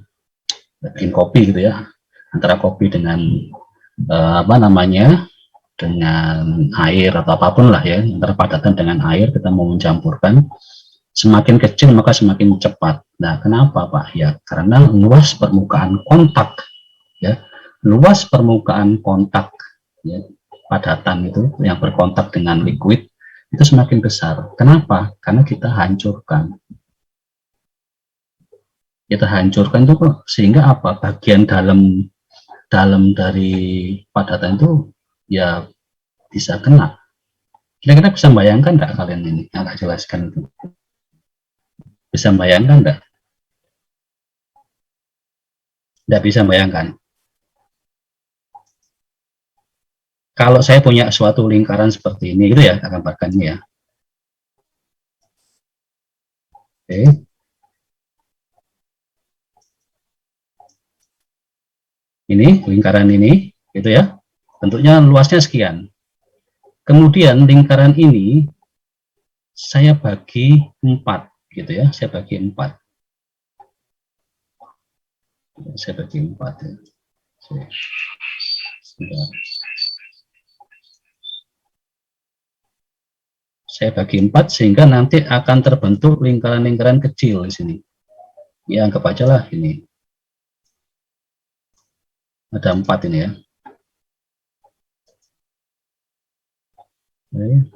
bikin kopi gitu ya, antara kopi dengan apa namanya, dengan air atau apapun lah ya, antara padatan dengan air kita mau mencampurkan, semakin kecil maka semakin cepat. Nah, kenapa Pak? Ya karena luas permukaan kontak ya, luas permukaan kontak ya, padatan itu yang berkontak dengan liquid itu semakin besar. Kenapa? Karena kita hancurkan itu sehingga apa, bagian dalam dari padatan itu ya bisa kena. Kira-kira bisa bayangkan nggak kalian ini yang tak jelaskan itu? Bisa bayangkan nggak? Nggak bisa bayangkan. Kalau saya punya suatu lingkaran seperti ini gitu ya, akan gambarkannya ya. Oke. Ini lingkaran ini gitu ya. Bentuknya luasnya sekian. Kemudian lingkaran ini saya bagi 4 gitu ya, saya bagi 4. Saya bagi 4 ya. Saya bagi 4 sehingga nanti akan terbentuk lingkaran-lingkaran kecil di sini. Ya anggap aja lah ini. Ada 4 ini ya. Oke.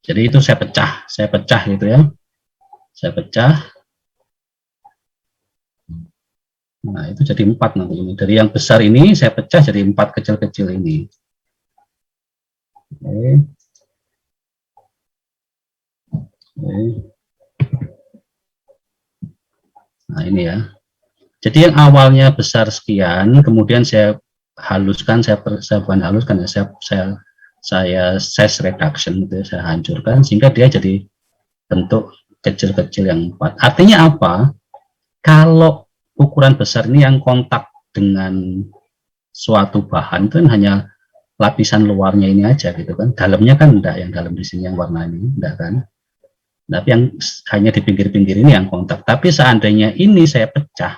Jadi itu saya pecah gitu ya. Saya pecah. Nah, itu jadi 4 nanti ini. Dari yang besar ini saya pecah jadi 4 kecil-kecil ini. Oke. Oke. Nah, ini ya. Jadi yang awalnya besar sekian, kemudian saya haluskan, saya bukan haluskan ya, saya size reduction gitu ya, saya hancurkan sehingga dia jadi bentuk kecil-kecil yang 4. Artinya apa? Kalau ukuran besar ini yang kontak dengan suatu bahan itu kan hanya lapisan luarnya ini aja gitu kan, dalamnya kan enggak, yang dalam di sini yang warna ini enggak kan, tapi yang hanya di pinggir-pinggir ini yang kontak. Tapi seandainya ini saya pecah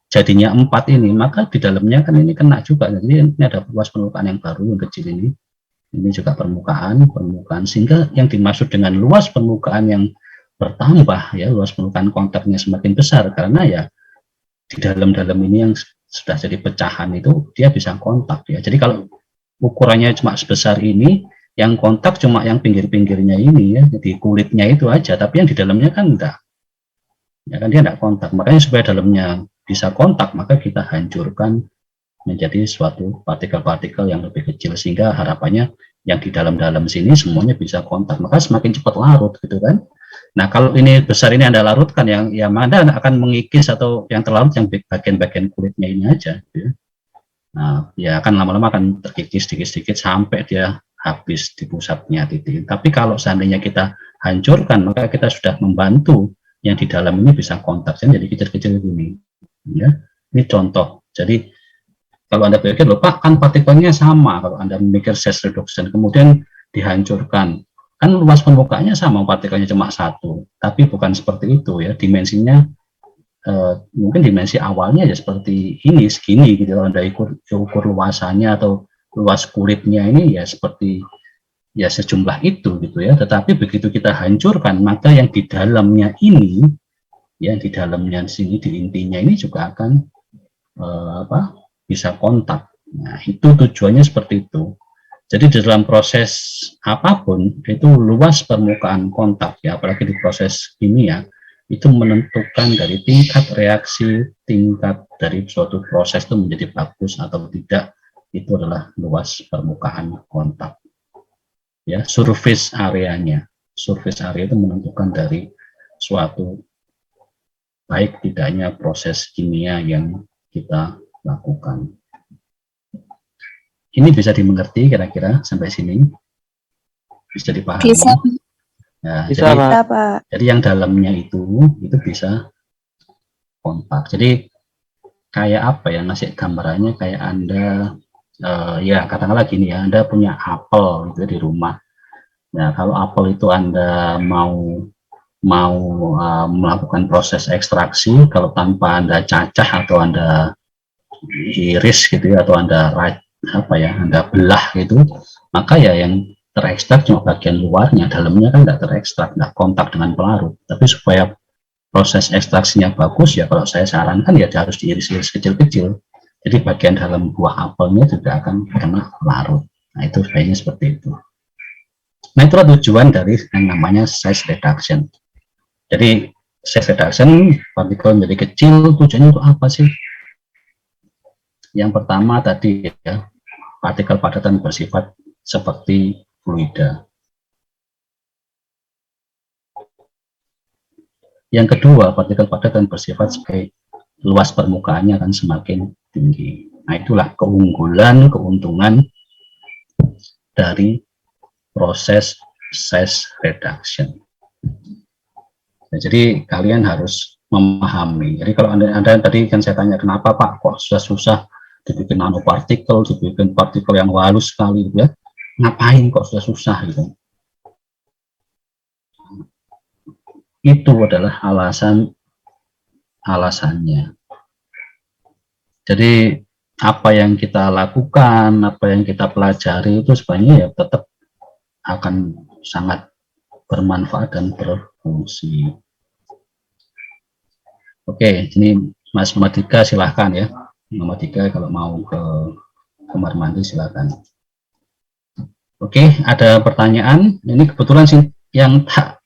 jadinya 4 ini, maka di dalamnya kan ini kena juga. Jadi ini ada luas permukaan yang baru yang kecil ini juga permukaan, sehingga yang dimaksud dengan luas permukaan yang bertambah ya, luas permukaan kontaknya semakin besar karena ya di dalam ini yang sudah jadi pecahan itu dia bisa kontak ya. Jadi kalau ukurannya cuma sebesar ini, yang kontak cuma yang pinggir-pinggirnya ini ya, jadi kulitnya itu aja, tapi yang di dalamnya kan enggak. Ya kan dia enggak kontak. Makanya supaya dalamnya bisa kontak, maka kita hancurkan menjadi suatu partikel-partikel yang lebih kecil sehingga harapannya yang di dalam-dalam sini semuanya bisa kontak, maka semakin cepat larut gitu kan. Nah, kalau ini besar ini Anda larutkan, yang mana akan mengikis atau yang terlarut yang bagian-bagian kulitnya ini aja gitu ya. Nah, ya akan lama-lama akan terkikis sedikit-sedikit sampai dia habis di pusatnya titik. Tapi kalau seandainya kita hancurkan, maka kita sudah membantu yang di dalam ini bisa kontak jadi kecil-kecil ini ya. Ini contoh. Jadi kalau Anda pikir, loh Pak, kan partikelnya sama, kalau Anda memikir size reduction, kemudian dihancurkan, kan luas permukaannya sama, partikelnya cuma 1, tapi bukan seperti itu ya, dimensinya mungkin dimensi awalnya ya seperti ini, segini gitu, kalau Anda ukur luasannya atau luas kulitnya ini ya seperti ya sejumlah itu gitu ya, tetapi begitu kita hancurkan, maka yang di dalamnya ini, ya di dalamnya sini, di intinya ini juga akan bisa kontak. Nah, itu tujuannya seperti itu. Jadi di dalam proses apapun itu luas permukaan kontak ya, apalagi di proses kimia itu menentukan dari tingkat reaksi, tingkat dari suatu proses itu menjadi bagus atau tidak, itu adalah luas permukaan kontak. Ya, surface areanya. Surface area itu menentukan dari suatu baik tidaknya proses kimia yang kita lakukan. Ini bisa dimengerti kira-kira sampai sini? Bisa dipahami? Bisa. Nah, Bisa, jadi yang dalamnya itu bisa kontak. Jadi kayak apa ya, ngasih gambarannya kayak Anda ya katakanlah gini ya, Anda punya apel gitu di rumah. Nah, kalau apel itu Anda mau melakukan proses ekstraksi, kalau tanpa Anda cacah atau Anda iris gitu ya, atau Anda Anda belah gitu, maka ya yang terekstrak cuma bagian luarnya, dalamnya kan nggak terekstrak, nggak kontak dengan pelarut. Tapi supaya proses ekstraksinya bagus ya, kalau saya sarankan ya harus diiris-iris kecil-kecil. Jadi bagian dalam buah apelnya juga akan kena pelarut. Nah, itu sebenarnya seperti itu. Nah, itulah tujuan dari yang namanya size reduction. Jadi size reduction, partikel menjadi kecil, tujuannya untuk apa sih? Yang pertama tadi ya, partikel padatan bersifat seperti fluida. Yang kedua, partikel padatan bersifat sebagai luas permukaannya akan semakin tinggi. Nah, itulah keunggulan, keuntungan dari proses size reduction. Nah, jadi kalian harus memahami. Jadi kalau anda tadi kan saya tanya, kenapa Pak kok susah dibikin nanopartikel, dibikin partikel yang halus sekali gitu ya, ngapain kok susah gitu. Itu adalah alasannya. Jadi apa yang kita lakukan, apa yang kita pelajari itu sebenarnya ya tetap akan sangat bermanfaat dan berfungsi. Oke, ini Mas Madika silahkan ya. Nomor 3 kalau mau ke kamar mandi silakan. Oke, ada pertanyaan. Ini kebetulan sih yang tak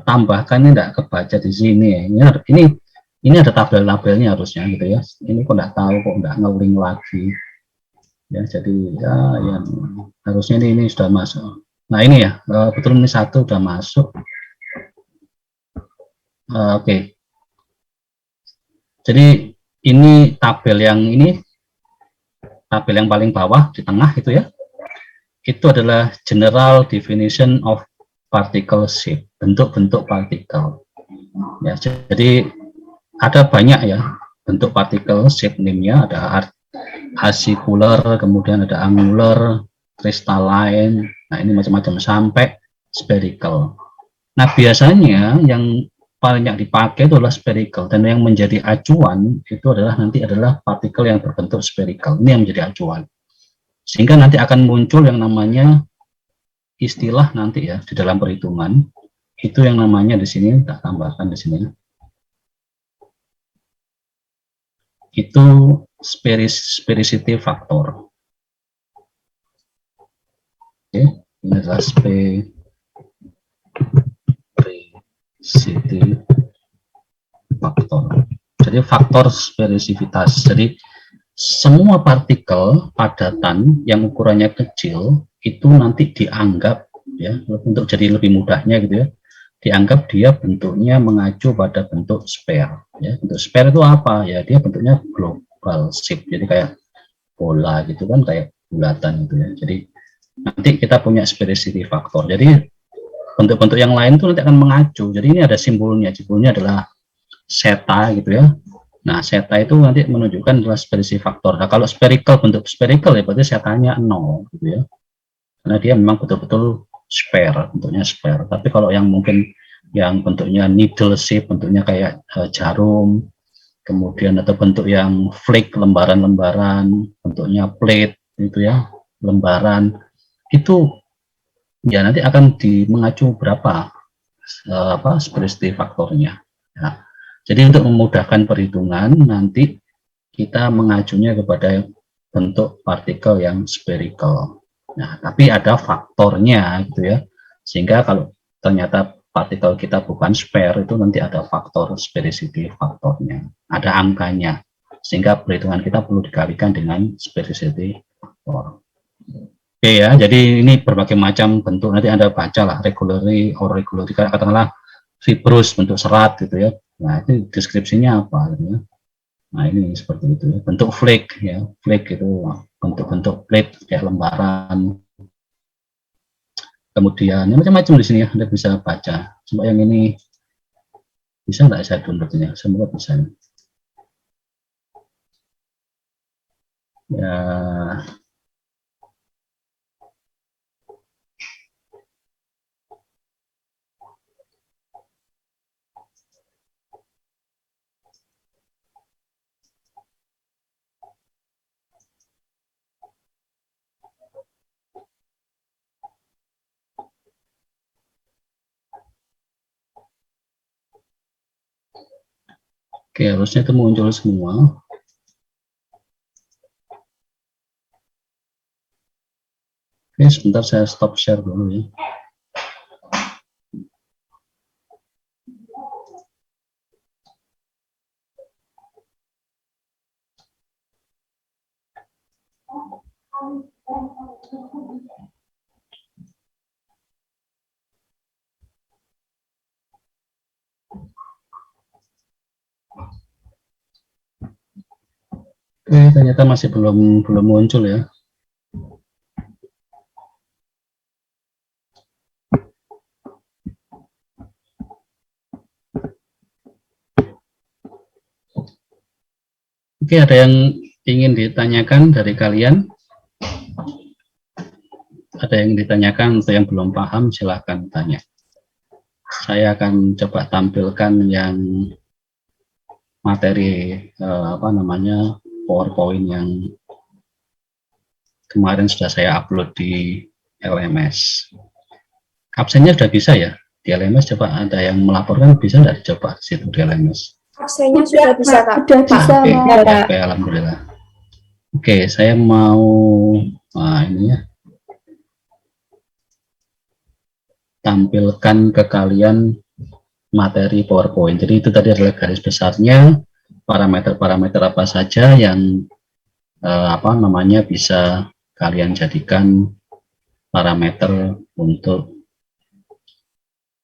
tambahkan ini tidak kebaca di sini ya. Ini ada tabel-tabelnya harusnya gitu ya. Ini kok tidak tahu, kok nggak nge-link lagi. Ya, jadi ya yang harusnya ini sudah masuk. Nah ini ya, betul ini satu sudah masuk. Oke. Jadi ini tabel yang paling bawah di tengah itu ya. Itu adalah general definition of particle shape, bentuk-bentuk partikel. Ya, jadi ada banyak ya bentuk partikel shape name-nya, ada acicular, kemudian ada angular, crystalline. Nah, ini macam-macam sampai spherical. Nah, biasanya yang paling banyak dipakai itu adalah spherical, dan yang menjadi acuan itu adalah partikel yang berbentuk spherical. Ini yang menjadi acuan. Sehingga nanti akan muncul yang namanya istilah nanti ya di dalam perhitungan, itu yang namanya di sini tak tambahkan di sini. Itu sphericity factor. Oke, ini adalah sphericity factor. Jadi faktor sphericitas. Jadi semua partikel padatan yang ukurannya kecil itu nanti dianggap ya, untuk jadi lebih mudahnya gitu ya, dianggap dia bentuknya mengacu pada bentuk sphere ya. Bentuk sphere itu apa ya? Dia bentuknya global shape, jadi kayak bola gitu kan, kayak bulatan gitu ya. Jadi nanti kita punya sphericity factor. Jadi bentuk-bentuk yang lain itu nanti akan mengacu. Jadi ini ada simbolnya adalah theta gitu ya. Nah, theta itu nanti menunjukkan adalah sphericity factor. Nah, kalau spherical, bentuk spherical ya berarti thetanya 0 gitu ya. Karena dia memang betul-betul sphere, bentuknya sphere. Tapi kalau yang mungkin yang bentuknya needle shape, bentuknya kayak jarum, kemudian atau bentuk yang flake, lembaran-lembaran, bentuknya plate gitu ya, lembaran, itu ya nanti akan mengacu berapa sphericity faktornya ya. Jadi untuk memudahkan perhitungan nanti kita mengacunya kepada bentuk partikel yang spherical. Nah, tapi ada faktornya gitu ya. Sehingga kalau ternyata partikel kita bukan sphere, itu nanti ada faktor sphericity faktornya. Ada angkanya. Sehingga perhitungan kita perlu dikalikan dengan sphericity faktor. Oke ya, jadi ini berbagai macam bentuk. Nanti Anda baca lah, regularly or irregularly, katakanlah fibrous, bentuk serat gitu ya. Nah, itu deskripsinya apa gitu ya. Nah, ini seperti itu ya. Bentuk flake ya. Flake itu bentuk-bentuk plate kayak lembaran. Kemudian macam-macam di sini ya, Anda bisa baca. Coba yang ini bisa nggak saya downloadnya? Semoga bisa. Ya. Oke, harusnya itu muncul semua. Oke, sebentar saya stop share dulu ya. Oke, ternyata masih belum muncul ya. Oke, ada yang ingin ditanyakan dari kalian? Ada yang ditanyakan atau yang belum paham, silahkan tanya. Saya akan coba tampilkan yang materi PowerPoint yang kemarin sudah saya upload di LMS. Absennya sudah bisa ya di LMS? Coba ada yang melaporkan, bisa nggak coba di situ di LMS? Absennya sudah bisa, Kak. Sudah bisa, Oke, alhamdulillah. Oke, saya mau ini ya. tampilkan ke kalian materi PowerPoint. Jadi itu tadi adalah garis besarnya, parameter-parameter apa saja yang bisa kalian jadikan parameter untuk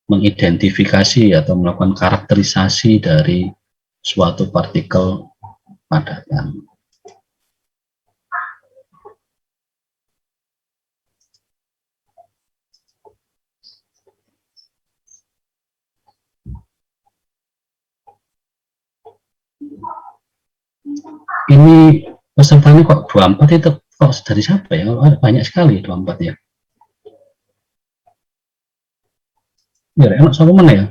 mengidentifikasi atau melakukan karakterisasi dari suatu partikel padatan. Ini pesertanya kok 24 itu kok dari siapa ya? Banyak sekali 24 ya. Ya, enak sama mana ya?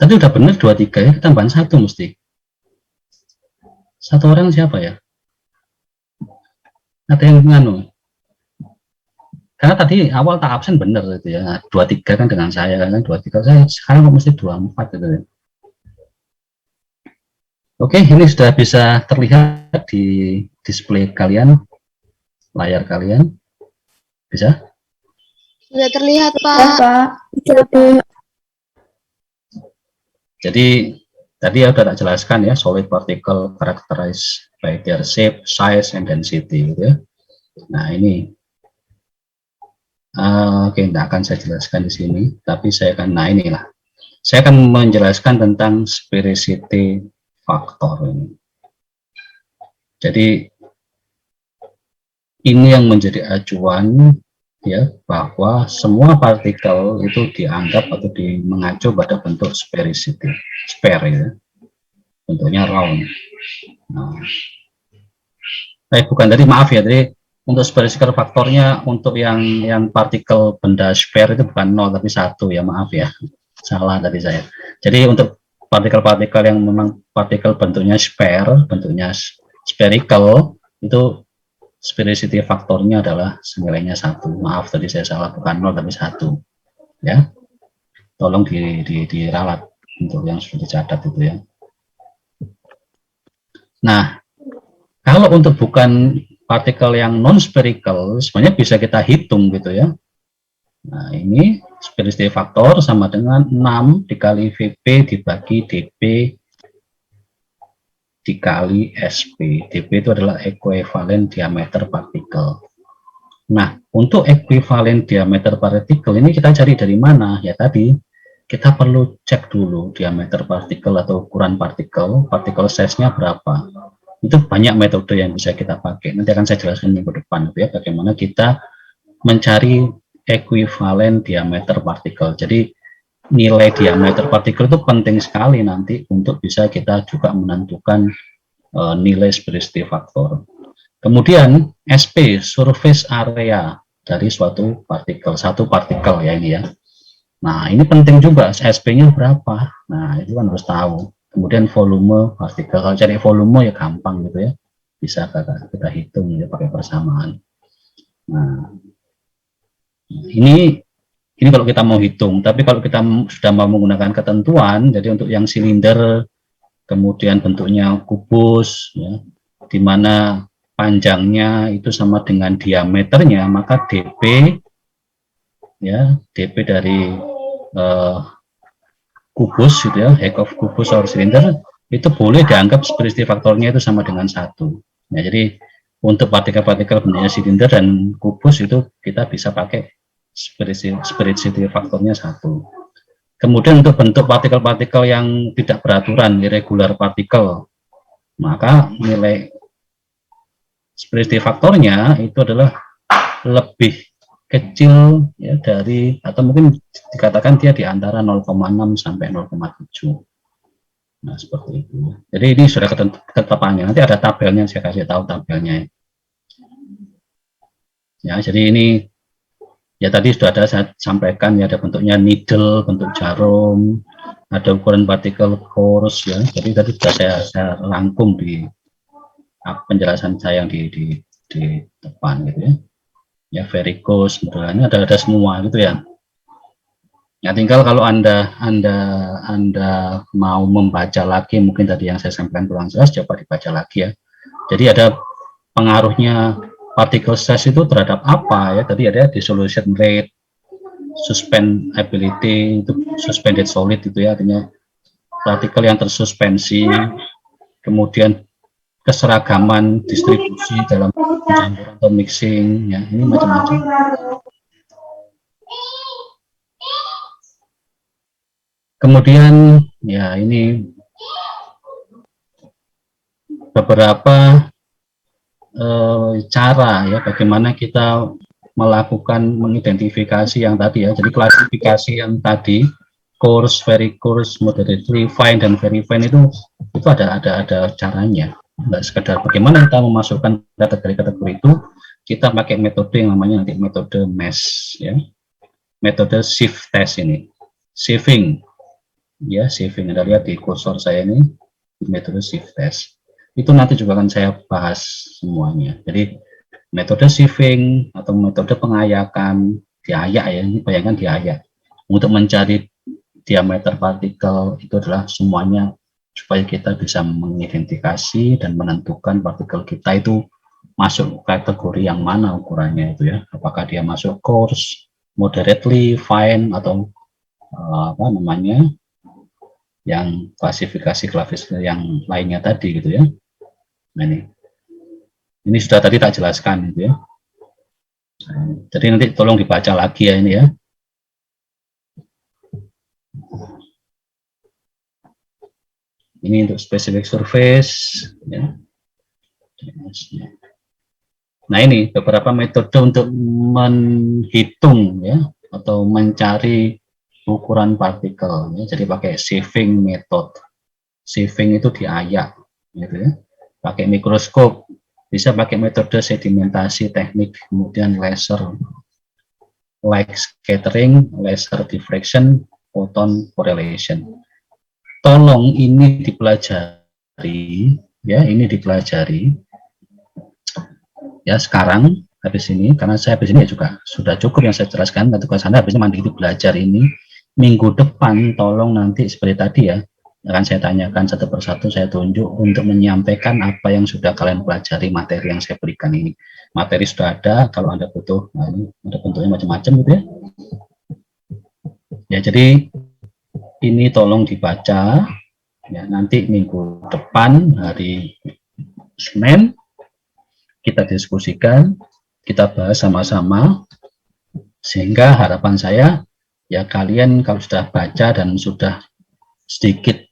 Tadi udah benar 23 ya, tambahan 1 mesti. Satu orang siapa ya? Ada yang nganu? Karena tadi awal tak absen benar itu ya. 23 kan dengan saya kan 23 saya sekarang kok mesti 24 gitu ya. Oke, ini sudah bisa terlihat di display kalian, layar kalian. Bisa? Sudah terlihat, Pak. Ya, Pak. Jadi tadi ya sudah tak jelaskan ya, solid particle characterized by their shape, size, and density gitu ya. Nah ini oke, tidak akan saya jelaskan di sini, tapi saya akan, nah inilah, saya akan menjelaskan tentang sphericity faktor ini. Jadi ini yang menjadi acuan ya, bahwa semua partikel itu dianggap atau mengacu pada bentuk sphericity, sphere ya, bentuknya round. Nah, bukan tadi, maaf ya, tadi untuk sphericity faktornya untuk yang partikel benda sphere itu bukan 0 tapi 1 ya, maaf ya, salah tadi saya. Jadi untuk partikel-partikel yang memang partikel bentuknya sphere, bentuknya spherical, itu sphericity faktornya adalah nilainya 1. Maaf tadi saya salah, bukan 0 tapi 1 ya. Tolong diralat untuk yang sudah dicatat itu ya. Nah, kalau untuk bukan partikel yang non spherical sebenarnya bisa kita hitung gitu ya. Nah, ini sphericity faktor sama dengan 6 dikali VP dibagi dP dikali SP. dP itu adalah ekuivalen diameter partikel. Nah, untuk ekuivalen diameter partikel ini kita cari dari mana? Ya tadi, kita perlu cek dulu diameter partikel atau ukuran partikel size-nya berapa. Itu banyak metode yang bisa kita pakai. Nanti akan saya jelaskan minggu depan ya, bagaimana kita mencari ekuivalen diameter partikel. Jadi nilai diameter partikel itu penting sekali nanti untuk bisa kita juga menentukan nilai sphericity faktor. Kemudian SP, surface area dari suatu partikel, satu partikel ya ini ya. Nah ini penting juga, SP-nya berapa. Nah itu kan harus tahu. Kemudian volume partikel, kalau cari volume ya gampang gitu ya, bisa kita hitung ya pakai persamaan. Nah ini kalau kita mau hitung, tapi kalau kita sudah mau menggunakan ketentuan, jadi untuk yang silinder, kemudian bentuknya kubus, ya, di mana panjangnya itu sama dengan diameternya, maka dP, ya, dP dari kubus, gitu ya, height of kubus or silinder, itu boleh dianggap sphericity faktornya itu sama dengan 1. Ya, jadi untuk partikel-partikel bentuknya silinder dan kubus itu kita bisa pakai sphericity faktornya 1. Kemudian untuk bentuk partikel-partikel yang tidak beraturan, irregular partikel, maka nilai sphericity faktornya itu adalah lebih kecil ya dari, atau mungkin dikatakan dia di antara 0,6 sampai 0,7. Nah seperti itu. Jadi ini sudah ketetapannya. Nanti ada tabelnya, saya kasih tahu tabelnya. Ya, jadi ini ya tadi sudah ada saya sampaikan ya, ada bentuknya needle, bentuk jarum, ada ukuran partikel coarse ya. Jadi tadi sudah saya rangkum di penjelasan saya yang di depan gitu ya. Ya varicose, modelannya ada semua gitu ya. Ya tinggal kalau anda mau membaca lagi, mungkin tadi yang saya sampaikan kurang jelas, coba dibaca lagi ya. Jadi ada pengaruhnya particle size itu terhadap apa ya, tadi ada dissolution rate, suspendability itu suspended solid itu ya, artinya partikel yang tersuspensi, kemudian keseragaman distribusi dalam pencampuran atau mixing, ya ini macam-macam. Kemudian ya ini beberapa cara ya bagaimana kita melakukan mengidentifikasi yang tadi ya. Jadi klasifikasi yang tadi coarse, very coarse, moderately fine dan very fine itu ada caranya. Nggak sekedar bagaimana kita memasukkan kategori-kategori itu, kita pakai metode yang namanya nanti metode MESH ya. Metode sieve test ini. Sieving. Ya, sieving. Anda lihat di kursor saya ini metode sieve test. Itu nanti juga akan saya bahas semuanya. Jadi metode sieving atau metode pengayakan, diayak ya, ini bayangkan diayak. Untuk mencari diameter partikel itu adalah semuanya supaya kita bisa mengidentifikasi dan menentukan partikel kita itu masuk kategori yang mana ukurannya itu ya. Apakah dia masuk coarse, moderately, fine atau apa namanya yang klasifikasi yang lainnya tadi gitu ya. Nah, ini sudah tadi tak jelaskan gitu ya. Jadi nanti tolong dibaca lagi ya ini ya. Ini untuk specific surface ya. Nah, ini beberapa metode untuk menghitung ya atau mencari ukuran partikel ya. Jadi pakai sieving method. Sieving itu diayak gitu ya. Pakai mikroskop, bisa pakai metode sedimentasi teknik, kemudian laser light scattering, laser diffraction, photon correlation. Tolong ini dipelajari ya, ini dipelajari ya sekarang habis ini, karena saya habis ini juga sudah cukup yang saya jelaskan, tugas Anda habisnya mandi itu belajar ini. Minggu depan tolong nanti seperti tadi ya, akan saya tanyakan satu persatu, saya tunjuk untuk menyampaikan apa yang sudah kalian pelajari, materi yang saya berikan ini. Materi sudah ada, kalau Anda butuh, nah ini ada bentuknya macam-macam gitu ya. Ya, jadi ini tolong dibaca ya, nanti minggu depan hari Senin kita diskusikan, kita bahas sama-sama, sehingga harapan saya ya kalian kalau sudah baca dan sudah sedikit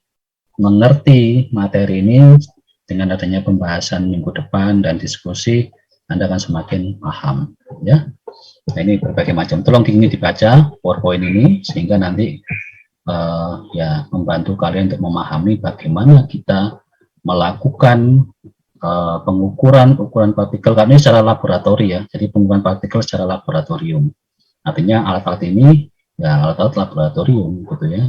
mengerti materi ini, dengan adanya pembahasan minggu depan dan diskusi, Anda akan semakin paham ya. Nah, ini berbagai macam, tolong ini dibaca PowerPoint ini sehingga nanti ya membantu kalian untuk memahami bagaimana kita melakukan pengukuran partikel, karena ini secara laboratori ya. Jadi pengukuran partikel secara laboratorium, artinya alat-alat ini ya alat-alat laboratorium gitu ya.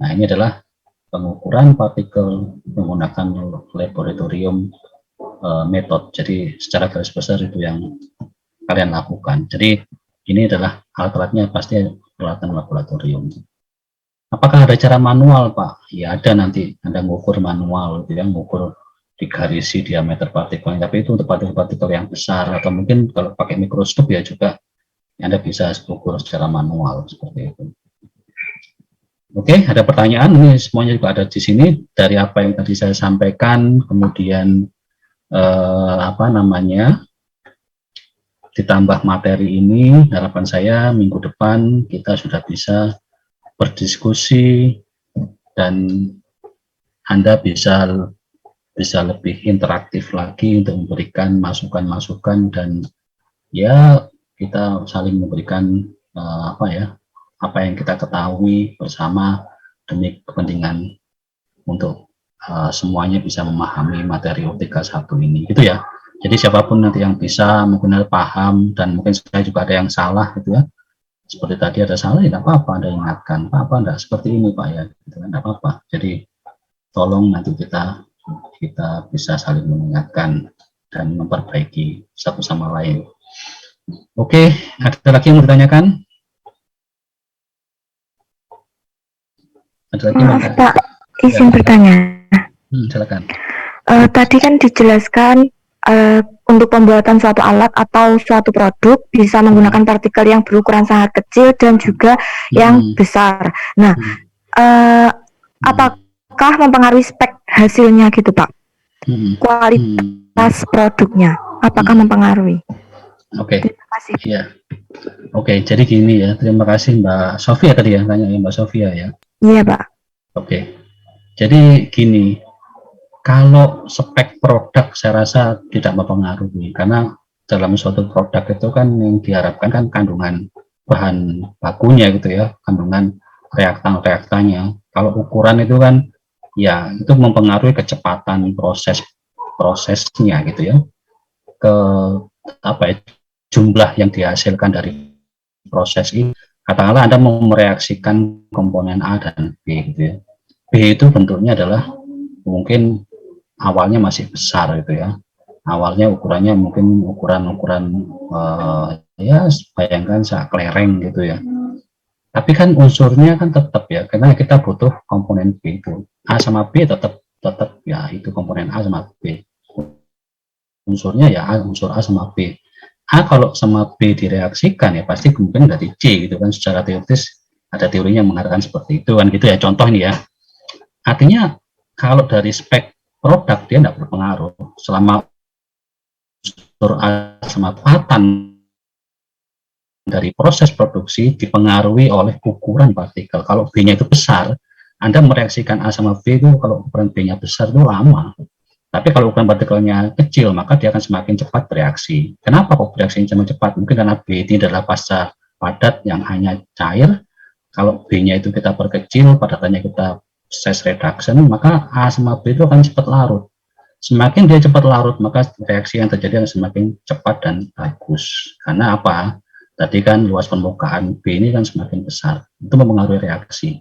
Nah, ini adalah pengukuran partikel menggunakan laboratorium method. Jadi secara garis besar itu yang kalian lakukan. Jadi ini adalah alat-alatnya pasti peralatan laboratorium. Apakah ada cara manual, Pak? Ya ada, nanti Anda mengukur manual, yang mengukur digarisi diameter partikel. Tapi itu untuk partikel-partikel yang besar, atau mungkin kalau pakai mikroskop ya juga Anda bisa ukur secara manual seperti itu. Oke, ada pertanyaan? Ini semuanya juga ada di sini dari apa yang tadi saya sampaikan, kemudian apa namanya, ditambah materi ini. Harapan saya minggu depan kita sudah bisa berdiskusi dan Anda bisa lebih interaktif lagi untuk memberikan masukan-masukan, dan ya kita saling memberikan apa yang kita ketahui bersama demi kepentingan untuk semuanya bisa memahami materi UTK 1 ini gitu ya. Jadi siapapun nanti yang bisa mungkin paham, dan mungkin saya juga ada yang salah gitu ya. Seperti tadi ada salah, ya tidak apa-apa, Anda ingatkan, Pak, enggak seperti ini Pak ya, gitu kan, tidak apa-apa. Jadi tolong nanti kita bisa saling mengingatkan dan memperbaiki satu sama lain. Oke, ada lagi yang mau ditanyakan? Ada lagi? Maaf Pak, izin bertanya. Silakan. Tadi kan dijelaskan untuk pembuatan suatu alat atau suatu produk bisa menggunakan partikel yang berukuran sangat kecil dan juga yang besar. Nah, apakah mempengaruhi spek hasilnya gitu Pak? Kualitas produknya, apakah mempengaruhi? Oke. Terima kasih. Iya. Oke, jadi gini ya. Terima kasih Mbak Sofia tadi ya, tanya ya Mbak Sofia ya. Iya Pak. Oke. Jadi gini, kalau spek produk saya rasa tidak mempengaruhi, karena dalam suatu produk itu kan yang diharapkan kan kandungan bahan bakunya gitu ya, kandungan reaktan-reaktannya. Kalau ukuran itu kan ya itu mempengaruhi kecepatan prosesnya gitu ya, ke apa ya, jumlah yang dihasilkan dari proses ini. Katakanlah Anda mau mereaksikan komponen A dan B gitu ya. B itu bentuknya adalah mungkin awalnya masih besar gitu ya. Awalnya ukurannya mungkin ukuran ya bayangkan kelereng gitu ya. Tapi kan unsurnya kan tetap ya, karena kita butuh komponen B itu. A sama B tetap ya itu komponen A sama B. Unsurnya ya unsur A sama B. A kalau sama B direaksikan ya pasti kemungkinan dari C gitu kan, secara teoritis ada teorinya mengatakan seperti itu kan gitu ya, contoh ini ya. Artinya kalau dari spek produk dia tidak berpengaruh selama unsur A sama patan dari proses produksi dipengaruhi oleh ukuran partikel. Kalau B-nya itu besar, Anda mereaksikan A sama B itu kalau ukuran B-nya besar itu lama. Tapi kalau ukuran partikelnya kecil, maka dia akan semakin cepat bereaksi. Kenapa kok bereaksinya semakin cepat? Mungkin karena B ini adalah fasa padat yang hanya cair. Kalau B-nya itu kita perkecil, padatannya kita stress reduction, maka A sama B itu akan cepat larut. Semakin dia cepat larut, maka reaksi yang terjadi akan semakin cepat dan bagus. Karena apa? Tadi kan luas permukaan B ini kan semakin besar. Itu mempengaruhi reaksi.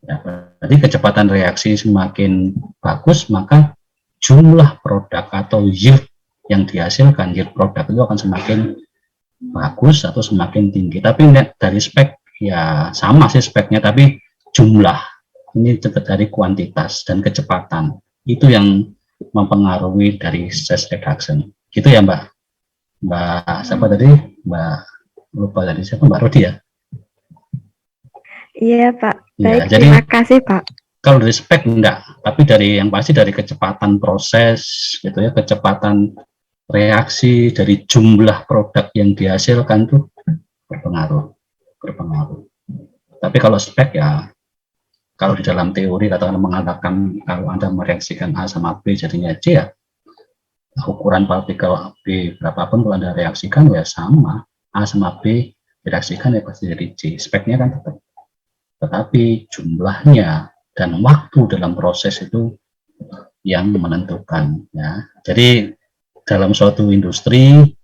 Ya, jadi kecepatan reaksi semakin bagus, maka jumlah produk atau yield yang dihasilkan, yield produk itu akan semakin bagus atau semakin tinggi. Tapi dari spek ya sama sih speknya, tapi jumlah ini dari kuantitas dan kecepatan itu yang mempengaruhi dari stress reduction. Gitu ya Mbak siapa tadi? Mbak lupa tadi siapa, Mbak Rodi ya? Iya Pak. Ya, Baik, jadi terima kasih Pak. kalau dari spek enggak, tapi dari yang pasti dari kecepatan proses gitu ya, kecepatan reaksi, dari jumlah produk yang dihasilkan tuh berpengaruh. Tapi kalau spek ya, kalau di dalam teori katakan mengatakan kalau Anda mereaksikan A sama B jadinya C ya, ukuran partikel B berapapun kalau Anda reaksikan ya sama, A sama B direaksikan ya pasti jadi C. Speknya kan tetap. Tetapi jumlahnya dan waktu dalam proses itu yang menentukan ya. Jadi dalam suatu industri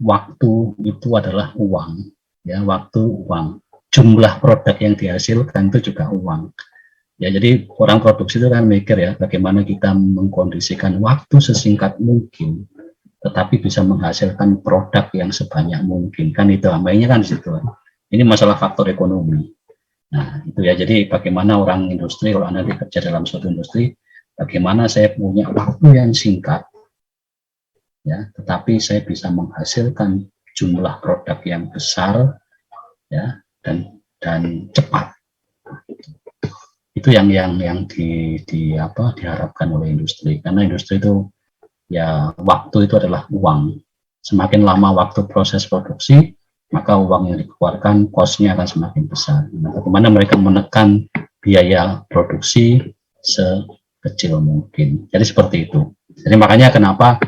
waktu itu adalah uang ya, waktu uang, jumlah produk yang dihasilkan itu juga uang ya. Jadi orang produksi itu kan mikir ya, bagaimana kita mengkondisikan waktu sesingkat mungkin tetapi bisa menghasilkan produk yang sebanyak mungkin, kan itu mainnya kan di situ. Ini masalah faktor ekonomi. Nah, itu ya. Jadi bagaimana orang industri, kalau Anda bekerja dalam suatu industri, bagaimana saya punya waktu yang singkat, ya, tetapi saya bisa menghasilkan jumlah produk yang besar, ya, dan cepat. Itu yang diharapkan oleh industri. Karena industri itu, ya, waktu itu adalah uang. Semakin lama waktu proses produksi, maka uang yang dikeluarkan, cost-nya akan semakin besar. Nah, bagaimana mereka menekan biaya produksi sekecil mungkin. Jadi seperti itu. Jadi makanya kenapa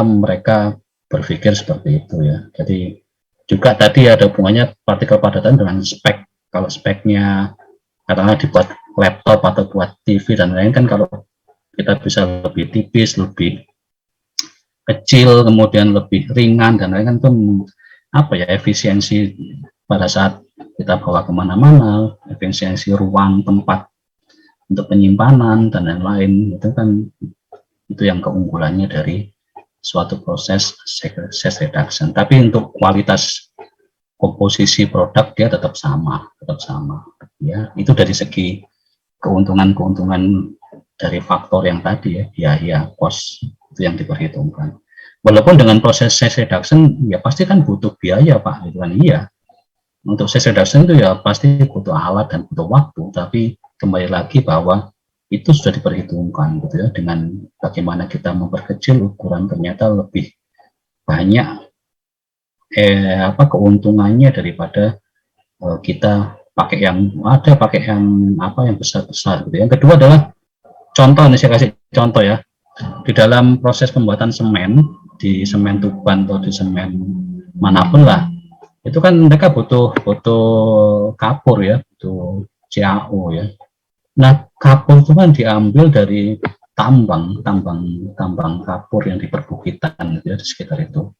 mereka berpikir seperti itu ya. Jadi juga tadi ada hubungannya partikel padatan dengan spek. Kalau speknya katakanlah dibuat laptop atau buat TV dan lain kan, kalau kita bisa lebih tipis, lebih kecil, kemudian lebih ringan dan lain kan, itu apa ya, efisiensi pada saat kita bawa kemana-mana, efisiensi ruang tempat untuk penyimpanan dan lain-lain, itu kan itu yang keunggulannya dari suatu proses stress reduction. Tapi untuk kualitas komposisi produk dia tetap sama ya. Itu dari segi keuntungan dari faktor yang tadi ya, biaya, cost, itu yang diperhitungkan. walaupun dengan proses size reduction ya pasti kan butuh biaya Pak, gitu kan. Iya, untuk size reduction itu ya pasti butuh alat dan butuh waktu, tapi kembali lagi bahwa itu sudah diperhitungkan gitu ya, dengan bagaimana kita memperkecil ukuran ternyata lebih banyak keuntungannya daripada kita pakai yang yang besar-besar gitu. Yang kedua adalah contoh, nih saya kasih contoh ya, di dalam proses pembuatan semen, di semen Tuban atau di semen manapun lah, itu kan mereka butuh kapur ya, butuh CAO ya. Nah, kapur itu kan diambil dari tambang kapur yang di perbukitan gitu ya, di sekitar itu.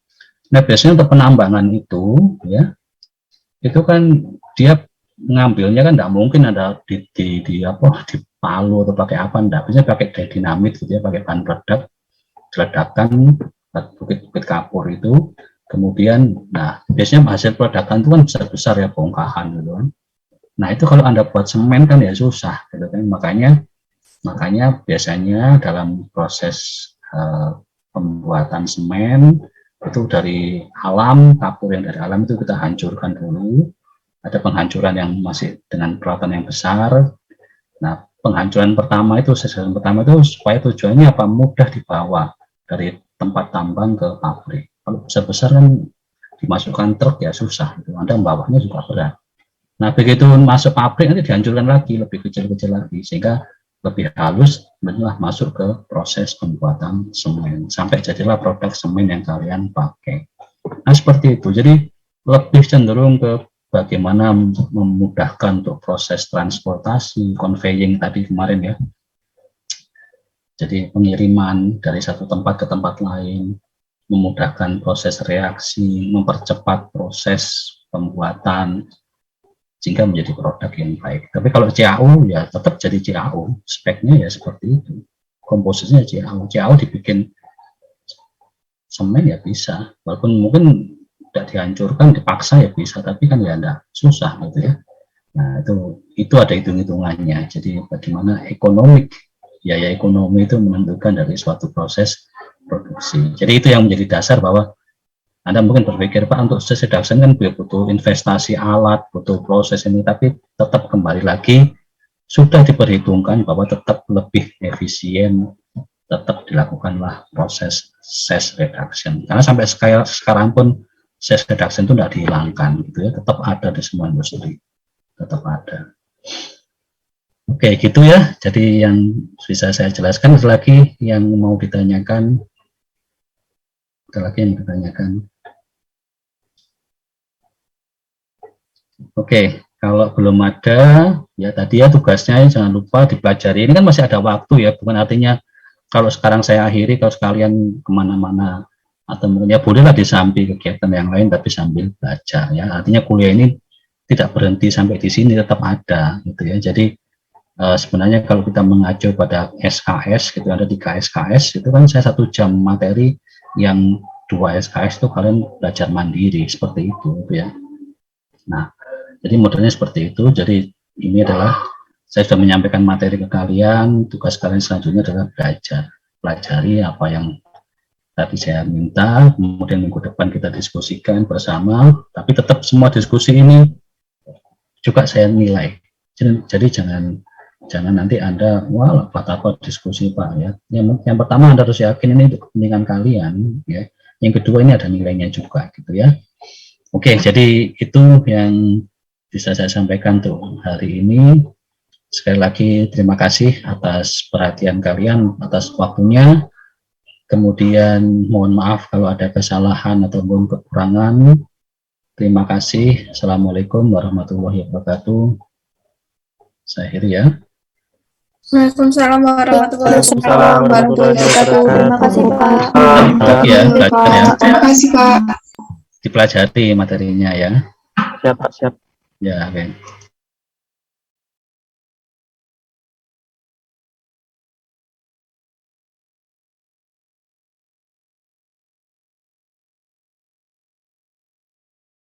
Nah, biasanya untuk penambangan itu ya, itu kan dia ngambilnya kan tidak mungkin ada di palu atau pakai apa, enggak, biasanya pakai dinamit gitu ya, pakai bahan peledak, diledakkan bukit-bukit kapur itu, kemudian nah biasanya hasil peledakan itu kan besar-besar ya, bongkahan gitu kan. Nah, itu kalau Anda buat semen kan ya susah gitu kan. Makanya biasanya dalam proses pembuatan semen itu dari alam, kapur yang dari alam itu kita hancurkan dulu. Ada penghancuran yang masih dengan peralatan yang besar. Nah, penghancuran pertama itu, sesuatu pertama itu supaya tujuannya apa? Mudah dibawa dari tempat tambang ke pabrik. Kalau besar-besar kan dimasukkan truk ya susah, gitu. Anda membawanya juga berat. Nah, begitu masuk pabrik nanti dihancurkan lagi, lebih kecil-kecil lagi, sehingga lebih halus, benar masuk ke proses pembuatan semen, sampai jadilah produk semen yang kalian pakai. Nah, seperti itu. Jadi lebih cenderung ke bagaimana memudahkan untuk proses transportasi, conveying tadi kemarin ya. Jadi pengiriman dari satu tempat ke tempat lain, memudahkan proses reaksi, mempercepat proses pembuatan, sehingga menjadi produk yang baik. Tapi kalau CAO ya tetap jadi CAO, speknya ya seperti itu, komposisinya CAO dibikin semen ya bisa, walaupun mungkin tidak dihancurkan, dipaksa ya bisa, tapi kan ya enggak, susah gitu ya. Nah, itu ada hitung-hitungannya. Jadi bagaimana biaya ekonomi itu menentukan dari suatu proses produksi. Jadi itu yang menjadi dasar bahwa Anda mungkin berpikir, Pak, untuk size reduction kan butuh investasi alat, butuh proses ini, tapi tetap kembali lagi sudah diperhitungkan bahwa tetap lebih efisien, tetap dilakukanlah proses size reduction. Karena sampai sekarang pun size reduction itu tidak dihilangkan, gitu ya, tetap ada di semua industri, tetap ada. Oke, gitu ya. Jadi yang bisa saya jelaskan. Ada lagi yang mau ditanyakan? Ada lagi yang ditanyakan? Oke, kalau belum ada, ya tadi ya tugasnya jangan lupa dipelajari. Ini kan masih ada waktu ya, bukan artinya kalau sekarang saya akhiri, kalau sekalian kemana-mana, atau mungkin ya bolehlah di samping kegiatan yang lain, tapi sambil belajar ya. Artinya kuliah ini tidak berhenti sampai di sini, tetap ada gitu ya. Jadi sebenarnya kalau kita mengacu pada SKS, gitu ada 3 SKS, itu kan saya 1 jam materi, yang 2 SKS itu kalian belajar mandiri, seperti itu gitu ya. Nah, jadi modelnya seperti itu. Jadi ini adalah saya sudah menyampaikan materi ke kalian, tugas kalian selanjutnya adalah belajar, pelajari apa yang tadi saya minta, kemudian minggu depan kita diskusikan bersama, tapi tetap semua diskusi ini juga saya nilai. Jadi jangan nanti Anda, wah buat apa diskusi Pak ya. Yang pertama Anda harus yakin ini untuk kepentingan kalian ya. Yang kedua ini ada nilainya juga gitu ya. Oke, jadi itu yang bisa saya sampaikan tuh hari ini. Sekali lagi terima kasih atas perhatian kalian, atas waktunya. Kemudian mohon maaf kalau ada kesalahan ataupun kekurangan. Terima kasih. Assalamualaikum warahmatullahi wabarakatuh. Saya akhiri ya. Waalaikumsalam warahmatullahi wabarakatuh. Terima kasih Pak. Ya, belajar ya. Terima kasih Pak. Dipelajari materinya ya. Siap Pak, siap. Ya, oke.